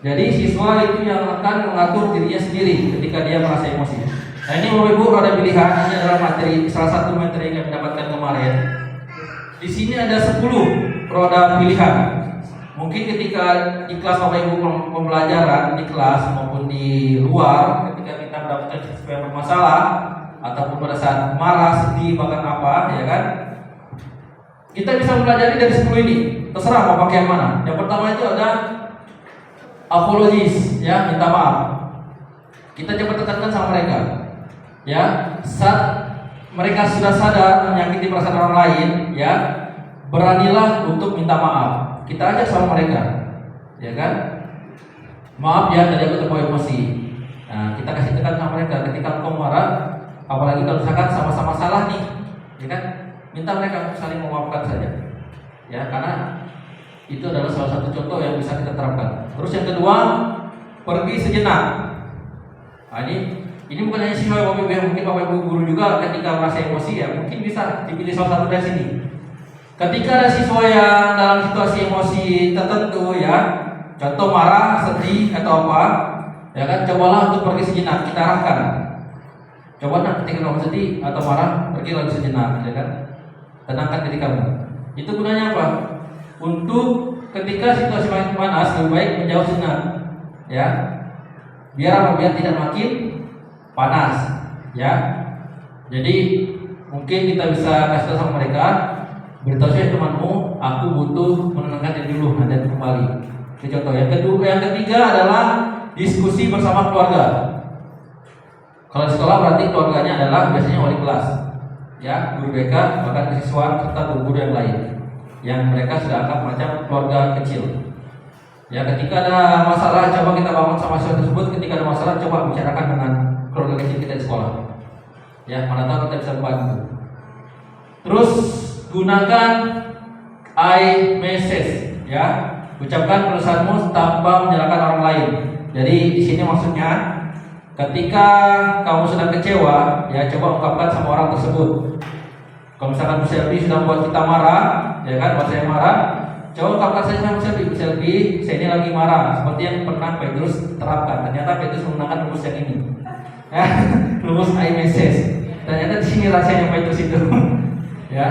Jadi siswa itu yang akan mengatur dirinya sendiri ketika dia merasa emosi. Nah, ini Bapak Ibu roda pilihan, ini adalah materi, salah satu materi yang kami dapatkan kemarin. Di sini ada 10 roda pilihan. Mungkin ketika di kelas Bapak Ibu pembelajaran di kelas maupun di luar, ketika kita mendapatkan siswa yang bermasalah ataupun pada saat marah, sedih, bahkan apa, ya kan, kita bisa mempelajari dari 10 ini. Terserah mau pakai yang mana. Yang pertama itu ada apologies, ya, minta maaf. Kita coba tekankan sama mereka, ya, saat mereka sudah sadar menyakiti perasaan orang lain, ya, beranilah untuk minta maaf. Kita ajak sama mereka, ya kan, maaf ya tadi aku terbawa emosi. Nah, kita kasih tekan sama mereka ketika engkau marah, apalagi kalau misalkan sama-sama salah nih, ya kan, minta mereka untuk saling memaafkan saja, ya, karena itu adalah salah satu contoh yang bisa kita terapkan. Terus yang kedua, pergi sejenak. Nah, ini bukan hanya siswa Bapak Ibu, mungkin Bapak Ibu guru juga ketika merasa emosi, ya, mungkin bisa dipilih salah satu dari sini. Ketika ada siswa yang dalam situasi emosi tertentu, ya, contoh marah, sedih atau apa, ya kan, cobalah untuk pergi sejenak. Kita arahkan. Coba ketika kamu sedih atau marah, pergi lagi sejenak, ya kan, tenangkan diri kamu. Itu gunanya apa? Untuk ketika situasi makin panas, lebih baik menjauh sejenak, ya, biar tidak makin panas, ya. Jadi mungkin kita bisa kasih tahu sama mereka, beritahu saya temanmu, aku butuh menenangkan diri dulu, nanti kembali. Itu contoh. Yang ketiga adalah diskusi bersama keluarga. Kalau di sekolah berarti keluarganya adalah biasanya wali kelas, ya, guru BK, bahkan siswa serta guru-guru yang lain, yang mereka sudah anggap macam keluarga kecil. Ya, ketika ada masalah coba kita bangun sama siswa tersebut. Ketika ada masalah coba bicarakan dengan keluarga kecil kita di sekolah. Ya, mana tahu kita bisa membantu. Terus gunakan iMessage, ya. Ucapkan pesanmu tanpa menyalahkan orang lain. Jadi di sini maksudnya ketika kamu sedang kecewa, ya coba ungkapkan sama orang tersebut. Kalau misalkan Bu Selvi sudah membuat kita marah, ya kan, buat saya marah, coba ungkapkan saya sama Bu Selvi, saya ini lagi marah. Seperti yang pernah Petrus terapkan. Ternyata Petrus menggunakan rumus yang ini, ya, rumus iMessage. Ternyata di sini rasanya Petrus itu, ya.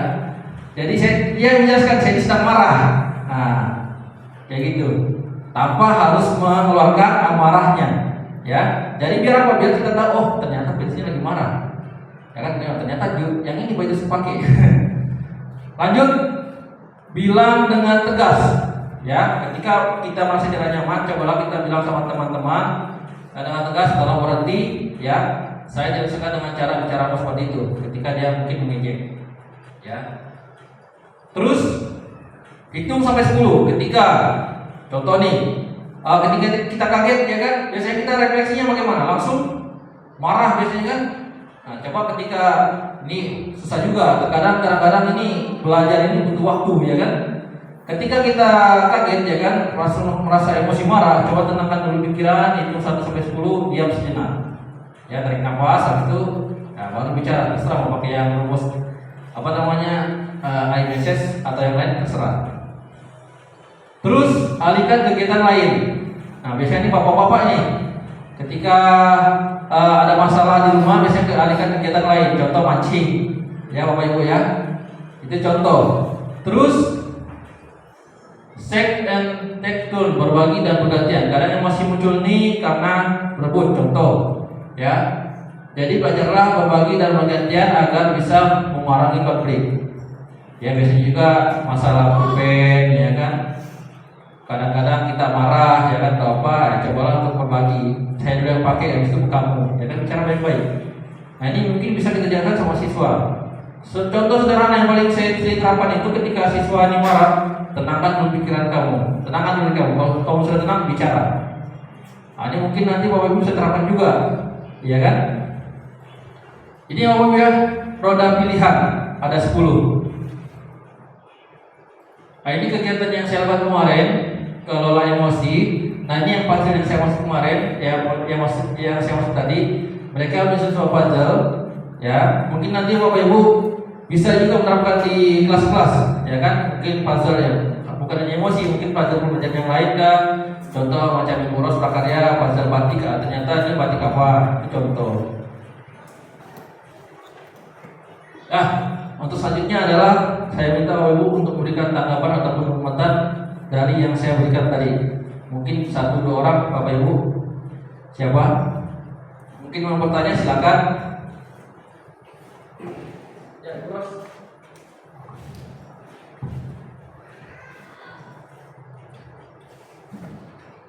Jadi dia menjelaskan saya ini sedang marah. Nah, kayak gitu, tanpa harus mengeluarkan amarahnya, ya. Jadi biar apa? Biar kita tahu, oh ternyata Petrus lagi marah, ya kan? Ternyata yang ini Petrus pakai. Lanjut, bilang dengan tegas, ya. Ketika kita masih tidak nyaman, cobalah kita bilang sama teman-teman dengan tegas, tolong berhenti, ya. Saya tidak suka dengan cara bicara seperti itu. Ketika dia mungkin mengejek, ya. Terus hitung sampai 10. Ketika contoh nih, ketika kita kaget, ya kan, biasanya kita refleksinya bagaimana? Langsung marah biasanya kan. Nah, coba ketika ini susah juga. Kadang-kadang ini belajar ini butuh waktu, ya kan. Ketika kita kaget, ya kan, merasa emosi marah, coba tenangkan dulu pikiran, hitung 1 sampai 10, diam sejenak. Ya, tarik nafas, habis itu nah, baru bicara. Terserah mau pakai yang rumus iMessage atau yang lain, terserah. Terus alihkan kegiatan lain. Nah, biasanya ini bapak-bapak nih, ketika ada masalah di rumah, biasanya alihkan kegiatan lain. Contoh mancing, ya bapak ibu, ya. Itu contoh. Terus share and take turn, berbagi dan bergantian. Kadang yang masih muncul nih karena berebut, contoh, ya. Jadi belajarlah berbagi dan bergantian agar bisa mengurangi konflik. Ya, biasanya juga masalah pulpen, ya kan. Kadang-kadang kita marah, ya kan, atau apa, ya, cobalah untuk berbagi. Saya dulu yang pakai, habis itu kamu, ya kan, bicara baik-baik. Nah, ini mungkin bisa kita jalankan sama siswa. Contoh sederhana yang paling saya terapkan itu ketika siswa ini marah, tenangkan dulu pikiran kamu, tenangkan dulu kamu. Kalau kamu sudah tenang, bicara. Nah, ini mungkin nanti Bapak Ibu bisa terapkan juga, ya kan? Ini Bapak Ibu, ya, roda pilihan ada 10. Nah, ini kegiatan yang saya lakukan kemarin, kelola emosi. Nah, ini yang puzzle yang saya masuk kemarin, yang saya masuk tadi. Mereka menyusun puzzle, ya. Mungkin nanti Bapak Ibu bisa juga menerapkan di kelas-kelas, ya kan? Mungkin puzzle yang bukan hanya emosi, mungkin puzzle pembelajaran yang lain kan. Contoh macam Ibu Ros prakarya puzzle batik, ternyata ini batik apa? Itu contoh. Nah, untuk selanjutnya adalah saya minta Bapak Ibu untuk memberikan tanggapan ataupun komentar dari yang saya berikan tadi. Mungkin 1-2 orang Bapak Ibu. Siapa? Mungkin mau bertanya, silakan. Ya, terus.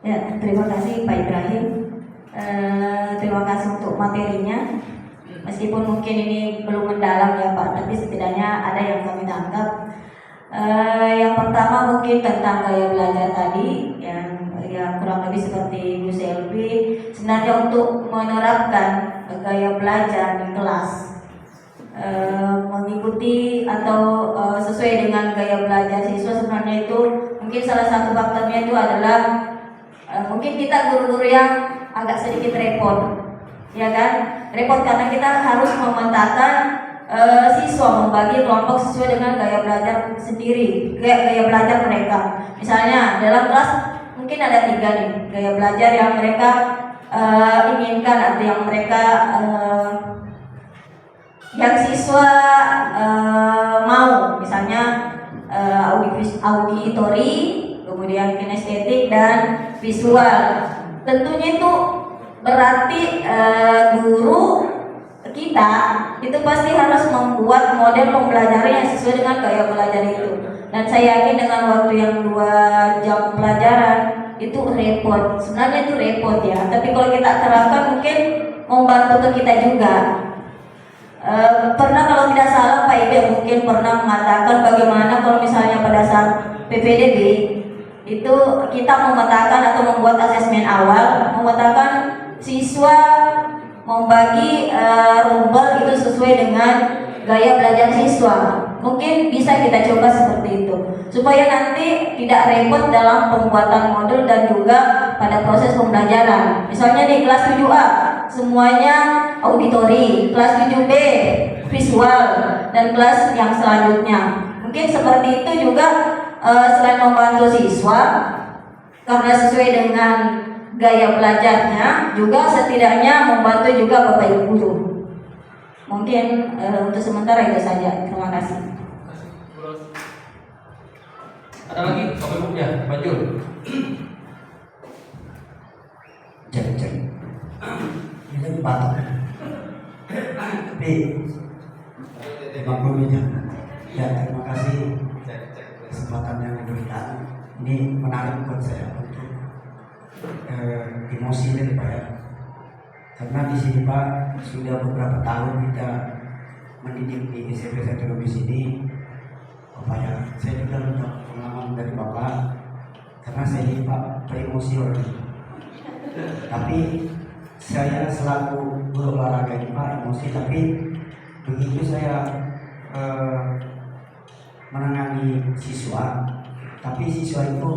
Ya, terima kasih Pak Ibrahim. Terima kasih untuk materinya. Meskipun mungkin ini belum mendalam ya Pak, tapi setidaknya ada yang kami tangkap. Yang pertama mungkin tentang gaya belajar tadi, yang kurang lebih seperti Bu Selvi. Sebenarnya untuk menerapkan gaya belajar di kelas, mengikuti atau sesuai dengan gaya belajar siswa, sebenarnya itu mungkin salah satu faktornya itu adalah mungkin kita guru-guru yang agak sedikit repot, ya kan? Repot karena kita harus memetakan siswa, membagi kelompok sesuai dengan gaya belajar sendiri, gaya belajar mereka. Misalnya dalam kelas mungkin ada 3 nih gaya belajar yang mereka inginkan atau yang mereka yang siswa mau, misalnya auditori, kemudian kinestetik dan visual. Tentunya itu berarti guru kita itu pasti harus membuat model pembelajaran yang sesuai dengan gaya belajar itu. Dan saya yakin dengan waktu yang 2 jam pelajaran itu repot. Sebenarnya itu repot ya. Tapi kalau kita terapkan mungkin membantu ke kita juga. Pernah kalau tidak salah Pak Ibe mungkin pernah mengatakan bagaimana kalau misalnya pada saat PPDB itu kita memetakan atau membuat asesmen awal, memetakan siswa membagi rumbel itu sesuai dengan gaya belajar siswa. Mungkin bisa kita coba seperti itu supaya nanti tidak repot dalam pembuatan modul dan juga pada proses pembelajaran. Misalnya di kelas 7A semuanya auditori, kelas 7B visual, dan kelas yang selanjutnya. Mungkin seperti itu juga selain membantu siswa karena sesuai dengan gaya belajarnya, juga setidaknya membantu juga Bapak Ibu guru. Mungkin untuk sementara itu saja. Terima kasih. Ada lagi Bapak Ibu ya, Bajul. Cek. Ini batuk. Tapi makluminya. Ya, terima kasih kesempatan yang diberikan. Ini menarik buat saya untuk emosi dari Pak ya. Karena di sini Pak sudah beberapa tahun kita mendidik di SMP 1 Lubis ini. Bapak ya, saya juga mendapat pengalaman dari Bapak karena saya ini Pak beremosi orang. Tapi saya selaku guru olahraga ini Pak emosi, tapi begitu saya menangani siswa, tapi siswa itu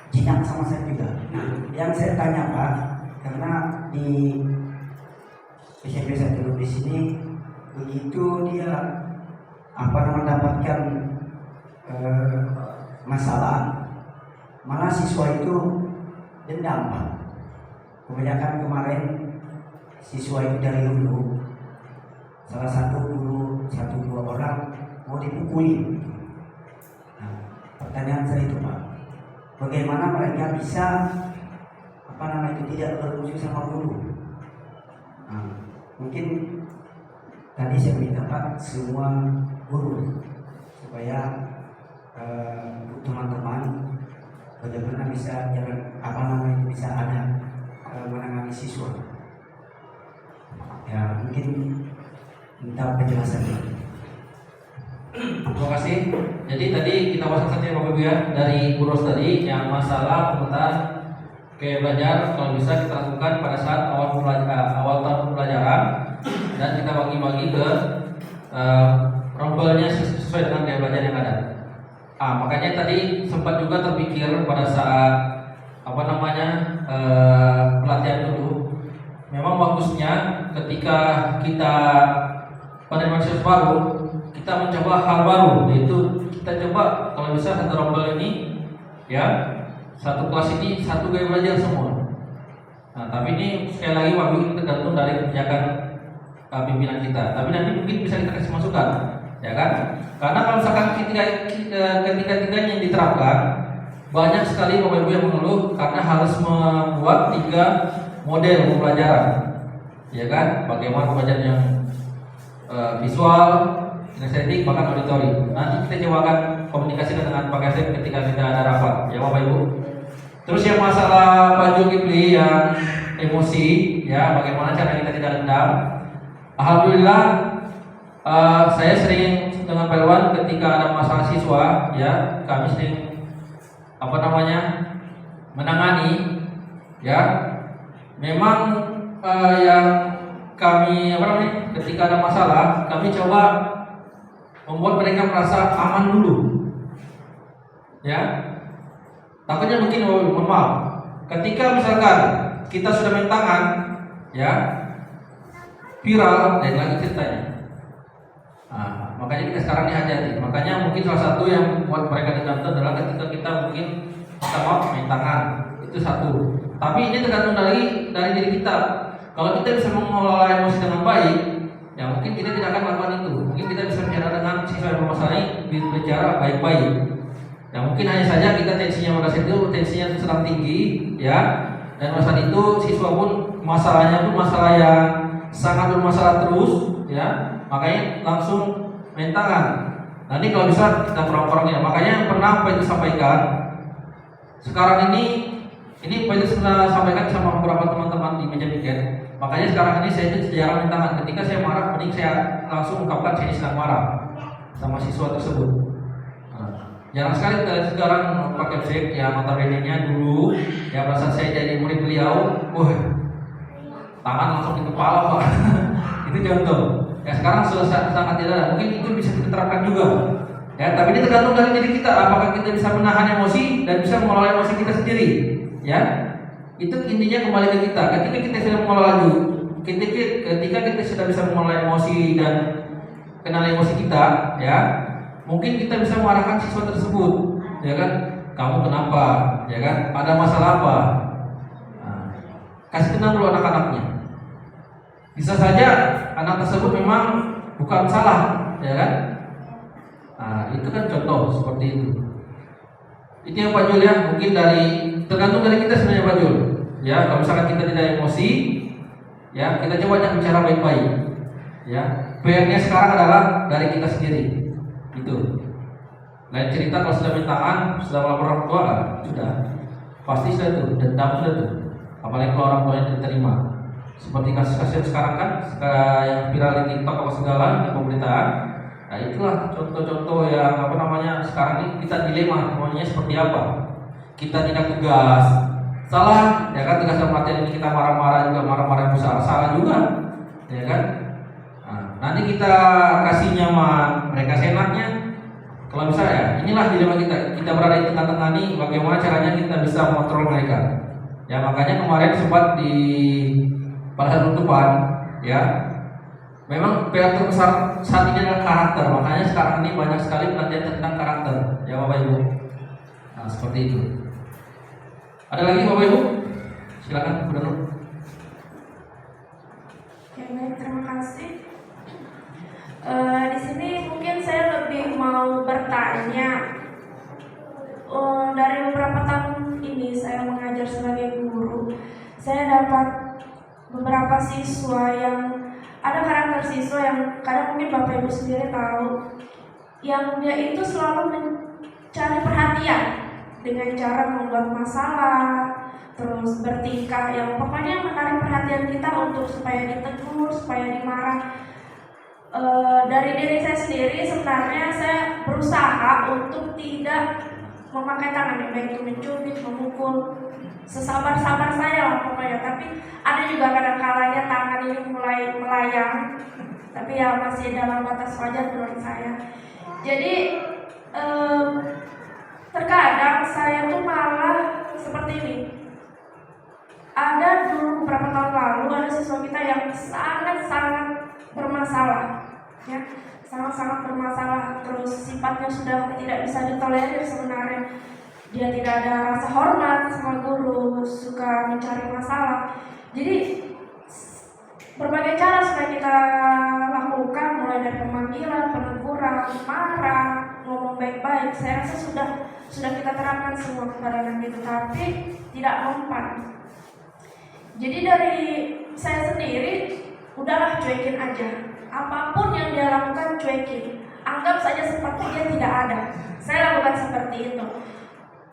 jinak sama saya juga. Nah, yang saya tanya Pak, karena di SMP 1 Lubis ini begitu dia mendapatkan masalah, malah siswa itu dendam Pak. Kebanyakan kemarin siswa itu dari dulu, salah satu guru 1-2 orang mau dipukuli. Nah, pertanyaan saya itu Pak, bagaimana mereka bisa tidak bermusuh sama guru? Nah, mungkin tadi saya minta Pak semua guru supaya teman-teman bagaimana bisa bisa ada menangani siswa. Ya mungkin minta penjelasannya. Terima kasih. Jadi tadi kita bahas saja Bapak Ibu ya, dari Buros tadi yang masalah pemetaan gaya belajar kalau bisa kita lakukan pada saat awal tahun pembelajaran, dan kita bagi-bagi ke rombelnya sesuai dengan gaya belajar yang ada. Makanya tadi sempat juga terpikir pada saat pelatihan dulu, memang bagusnya ketika kita penerimaan siswa baru, kita mencoba hal baru, yaitu kita coba kalau bisa satu rombel ini ya, satu kelas ini satu gaya belajar semua. Nah, tapi ini sekali lagi Bapak Ibu tergantung dari kebijakan pimpinan kita. Tapi nanti mungkin bisa kita kasih masukan, ya kan? Karena kalau misalkan ketiga-tiganya yang diterapkan, banyak sekali Bapak Ibu yang mengeluh karena harus membuat 3 model pembelajaran, ya kan? Bagaimana pembelajaran yang visual, kinestetik, bahkan auditori. Nanti kita coba akan komunikasikan dengan Pak Kasep ketika kita ada rapat, ya Bapak Ibu. Terus yang masalah Pak Zulkifli yang emosi, ya bagaimana cara kita tidak dendam. Alhamdulillah, saya sering dengan Pak Irwan ketika ada masalah siswa, ya kami sering menangani, ya. Memang yang kami ketika ada masalah, kami coba membuat mereka merasa aman dulu, ya. Takutnya mungkin mohon maaf, ketika misalkan kita sudah main tangan, ya viral dan lagi ceritanya. Makanya kita sekarang hati-hati. Makanya mungkin salah satu yang membuat mereka dendam itu adalah ketika kita mungkin main tangan, itu satu. Tapi ini tergantung dari diri kita. Kalau kita bisa mengelola emosi dengan baik, ya mungkin kita tidak akan melakukan itu. Mungkin kita bisa bicara dengan siswa yang bermasalah ini, bicara baik-baik. Ya mungkin hanya saja kita tensinya sedang tinggi, ya. Dan pada saat itu siswa pun masalahnya pun masalah yang sangat bermasalah terus, ya. Makanya langsung main tangan. Nanti kalau bisa kita kurang-kurangnya. Makanya pernah apa itu sampaikan. Sekarang ini Ini Pak itu sudah sampaikan sama beberapa teman-teman di meja piket. Makanya sekarang ini saya itu jarang minta tangan. Ketika saya marah, mending saya langsung ungkapkan saya sedang marah sama siswa tersebut. Jarang sekali kita lihat sekarang Pak Kepsek yang notabene-nya dulu ya pada saat saya jadi murid beliau, tangan langsung di kepala Pak. Itu contoh. Ya sekarang sudah sangat tidak ada. Mungkin itu bisa kita terapkan juga. Ya, tapi ini tergantung dari diri kita. Apakah kita bisa menahan emosi dan bisa mengelola emosi kita sendiri? Ya, itu intinya kembali ke kita. Ketika kita sudah mengelola ketika kita sudah bisa mengelola emosi dan kenal emosi kita, ya, mungkin kita bisa mengarahkan siswa tersebut, ya kan? Kamu kenapa? Ya kan? Ada masalah apa? Nah, kasih kenal dulu anak-anaknya. Bisa saja anak tersebut memang bukan salah, ya kan? Nah, itu kan contoh seperti itu. Itu yang Pak Jul ya, mungkin tergantung dari kita sebenarnya Pak Jul. Ya, kalau misalkan kita tidak emosi, ya kita coba bicara baik-baik. Ya, PR-nya sekarang adalah dari kita sendiri. Itu. Lain cerita kalau sudah minta tangan, sudah melapor orang tua, sudah pasti sudah tuh, dendam sudah tuh. Apalagi kalau orang tuanya tidak terima. Seperti kasus-kasus sekarang kan, yang viral di TikTok apa segala di pemberitaan. Nah itulah contoh-contoh yang sekarang ini kita dilema maunya seperti apa. Kita tidak tegas, salah ya kan, tegas dalam artian ini kita marah-marah juga marah-marah besar, salah juga ya kan. Nah, nanti kita kasih nyaman, mereka senaknya. Kalau bisa ya, inilah dilema kita berada di tengah-tengah nih, bagaimana caranya kita bisa mengontrol mereka. Ya makanya kemarin sempat pada saat penutupan ya, memang PR terbesar saat ini adalah karakter. Makanya sekarang ini banyak sekali pelatihan tentang karakter ya Bapak Ibu. Nah seperti itu. Ada lagi Bapak Ibu? Silakan Bu Nur. Oke, baik, terima kasih. Di sini mungkin saya lebih mau bertanya. Dari beberapa tahun ini saya mengajar sebagai guru, saya dapat beberapa siswa yang ada karakter siswa yang kadang mungkin Bapak Ibu sendiri tahu, yang dia itu selalu mencari perhatian dengan cara membuat masalah, terus bertingkah yang pokoknya menarik perhatian kita untuk supaya ditegur, supaya dimarah. Dari diri saya sendiri sebenarnya saya berusaha untuk tidak memakai tangan, baik itu mencubit, memukul, sesabar-sabar saya lah pokoknya. Tapi ada juga kadang-kalanya tangan ini mulai melayang, tapi ya masih dalam batas wajar menurut saya. Jadi terkadang saya tuh malah seperti ini. Ada dulu beberapa tahun lalu ada siswa kita yang sangat-sangat bermasalah, ya, sangat-sangat bermasalah. Terus sifatnya sudah tidak bisa ditolerir sebenarnya. Dia tidak ada rasa hormat sama guru, suka mencari masalah. Jadi berbagai cara sudah kita lakukan, mulai dari pemanggilan, peneguran, marah, ngomong baik-baik. Saya rasa sudah kita terapkan semua kepada anak itu, tapi tidak mempan. Jadi dari saya sendiri, udahlah cuekin aja. Apapun yang dia lakukan cuekin. Anggap saja seperti dia tidak ada. Saya lakukan seperti itu.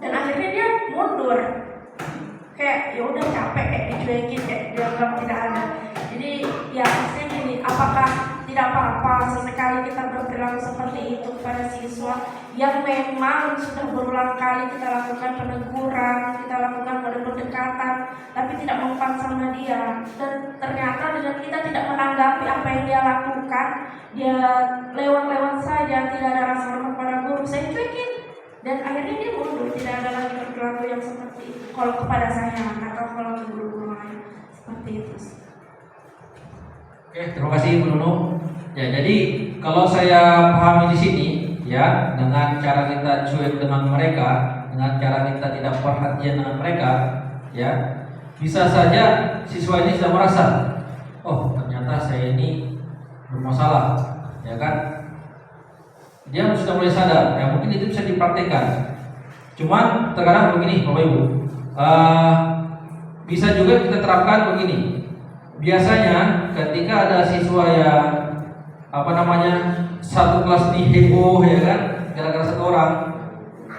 Dan akhirnya dia mundur. Kayak ya udah capek kayak dicuekin, kayak dianggap tidak ada. Jadi ya maksudnya gini, apakah tidak apa-apa sesekali kita berperilaku seperti itu kepada siswa yang memang sudah berulang kali kita lakukan peneguran, kita lakukan pendekatan, tapi tidak mempan sama dia. Dan ternyata dengan kita tidak menanggapi apa yang dia lakukan, dia lewat-lewat saja, tidak ada rasa hormat pada guru, saya cuekin. Dan akhirnya dia mundur, tidak ada lagi perilaku yang seperti itu. Kalau kepada saya atau kalau ke guru-guru lain seperti itu. Oke, terima kasih Bu Nunu. Ya, jadi kalau saya pahami di sini, ya, dengan cara kita cuek dengan mereka, dengan cara kita tidak perhatian dengan mereka, ya, bisa saja siswa ini sudah merasa, oh ternyata saya ini bermasalah, ya kan? Dia sudah mulai sadar, ya mungkin itu bisa dipraktekkan. Cuman terkadang begini, Bapak Ibu, bisa juga kita terapkan begini. Biasanya ketika ada siswa yang satu kelas ini heboh, ya kan, gara-gara satu orang,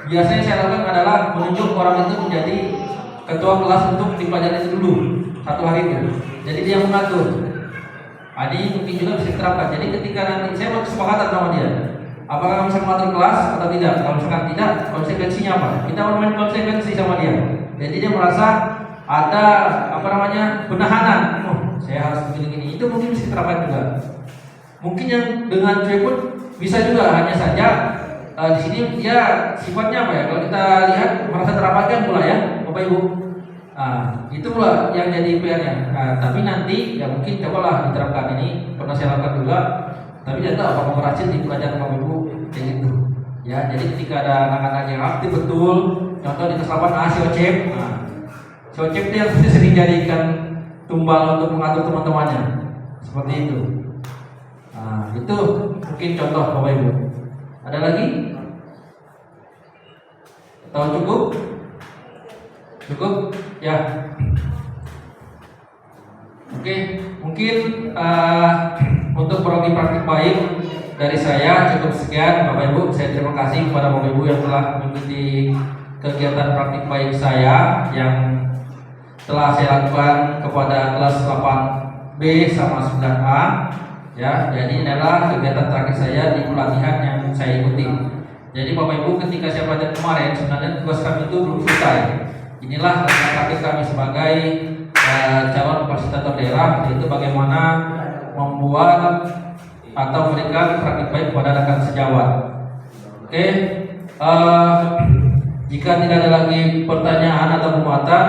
biasanya saya lakukan adalah menunjuk orang itu menjadi ketua kelas untuk dipelajari itu dulu satu hari itu. Jadi dia mengatur. Ini mungkin juga bisa diterapkan. Jadi ketika nanti saya kesepakatan sama dia, apakah bisa mengatur kelas atau tidak? Kalau misalkan tidak, konsekuensinya apa? Kita bermain konsekuensi sama dia. Jadi dia merasa ada penahanan. Oh, saya harus begini-gini. Itu mungkin bisa diterapkan juga. Mungkin yang dengan cuek pun bisa juga, hanya saja di sini dia sifatnya apa ya? Kalau kita lihat merasa terabaikan pula ya, Bapak Ibu. Itu pula yang jadi PR-nya. Tapi nanti ya mungkin cobalah diterapkan ini. Pernah saya lakukan juga. Tapi tidak tahu apakah berhasil di pelajaran Bapak Ibu kayak gitu. Ya, jadi ketika ada anak-anak yang aktif betul, contoh di kelas 8 si Ocep. Si Ocep dia sering jadikan tumbal untuk mengatur teman-temannya. Seperti itu. Itu mungkin contoh Bapak Ibu. Ada lagi? Atau cukup? Cukup? Ya. Oke, mungkin untuk prodi praktik baik dari saya cukup sekian Bapak Ibu. Saya terima kasih kepada Bapak Ibu yang telah mengikuti kegiatan praktik baik saya yang telah saya lakukan kepada kelas 8B sama 9A. Ya, jadi adalah kegiatan terakhir saya di pelatihan yang saya ikuti. Jadi Bapak Ibu, ketika saya belajar kemarin, sebenarnya tugas kami itu belum selesai. Inilah kegiatan terakhir kami sebagai calon fasilitator daerah, yaitu bagaimana membuat atau memberikan praktik baik kepada rekan sejawat. Oke, jika tidak ada lagi pertanyaan atau muatan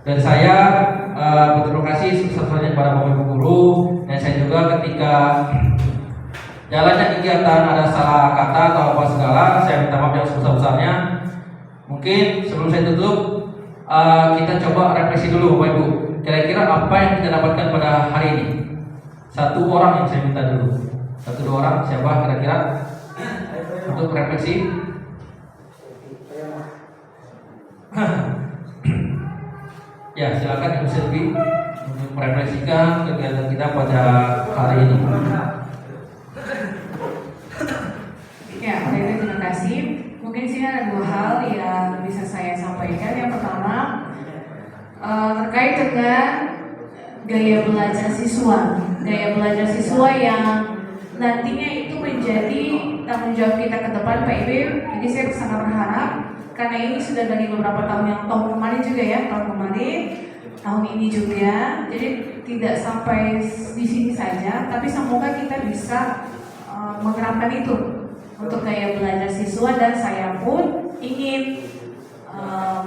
dari saya, berterima kasih sebesar-besarnya kepada Bapak Ibu guru. Dan saya juga ketika jalannya kegiatan ada salah kata atau apa segala, saya minta maaf yang sebesar-besarnya. Mungkin sebelum saya tutup, kita coba refleksi dulu Bapak Ibu. Kira-kira apa yang kita dapatkan pada hari ini? Satu orang yang saya minta dulu. 1-2 orang, siapa kira-kira untuk refleksi? Ya, silakan Ibu Selvi untuk merefleksikan kegiatan kita pada hari ini. Ya, terima kasih. Mungkin sini ada 2 hal yang bisa saya sampaikan. Yang pertama, terkait dengan gaya belajar siswa. Gaya belajar siswa yang nantinya itu menjadi tanggung jawab kita ke depan, Pak Ibu. Jadi saya sangat berharap, karena ini sudah dari beberapa tahun kemarin juga ya, tahun ini juga. Jadi tidak sampai di sini saja, tapi semoga kita bisa menerapkan itu untuk gaya belajar siswa, dan saya pun ingin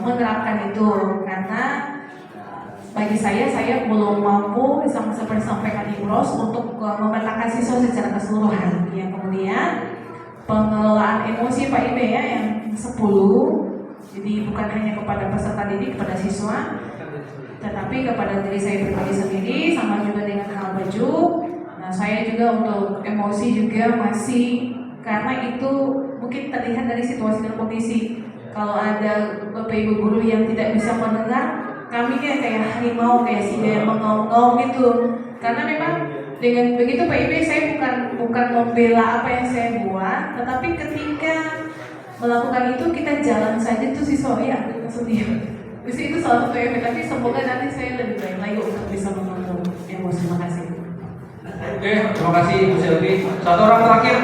menerapkan itu karena bagi saya belum mampu seperti sampaikan Ibros untuk memetakan siswa secara keseluruhan. Yang kemudian pengelolaan emosi Pak Ibe ya yang 10, jadi bukan hanya kepada peserta didik, kepada siswa, tetapi kepada diri saya pribadi sendiri, sama juga dengan hal baju. Nah, saya juga untuk emosi juga masih, karena itu mungkin terlihat dari situasi dan kondisi. Kalau ada Bapak Ibu guru yang tidak bisa mendengar, kami kayak harimau, kayak singa yang mengaum-ngaum gitu. Karena memang dengan begitu Pak Ibe, saya bukan membela apa yang saya buat, tetapi ketika melakukan itu kita jalan saja tuh siswa ya maksudnya. Itu salah satu efek, tapi semoga nanti saya lebih baik lagi untuk bisa mengontrol emosi. Terima kasih. Oke, terima kasih Bu Selvi. 1 orang terakhir.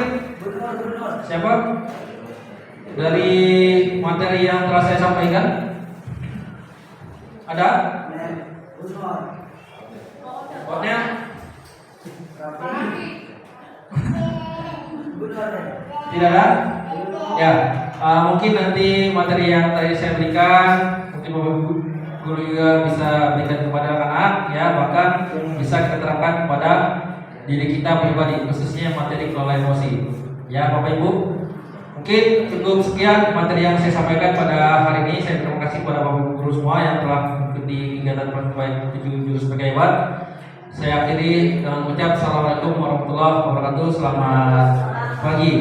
Siapa? Dari materi yang telah saya sampaikan. Ada? Pokoknya tidak ada? Ya, mungkin nanti materi yang tadi saya berikan, mungkin Bapak Guru juga bisa berikan kepada anak-anak, ya, bahkan bisa kita terapkan kepada diri kita pribadi, khususnya materi kelola emosi. Ya, Bapak Ibu, mungkin cukup sekian materi yang saya sampaikan pada hari ini. Saya terima kasih kepada Bapak Ibu guru semua yang telah mengikuti kegiatan praktik 7 jurus sebagai hebat. Saya akhiri dengan mengucap Assalamualaikum warahmatullahi wabarakatuh. Selamat pagi.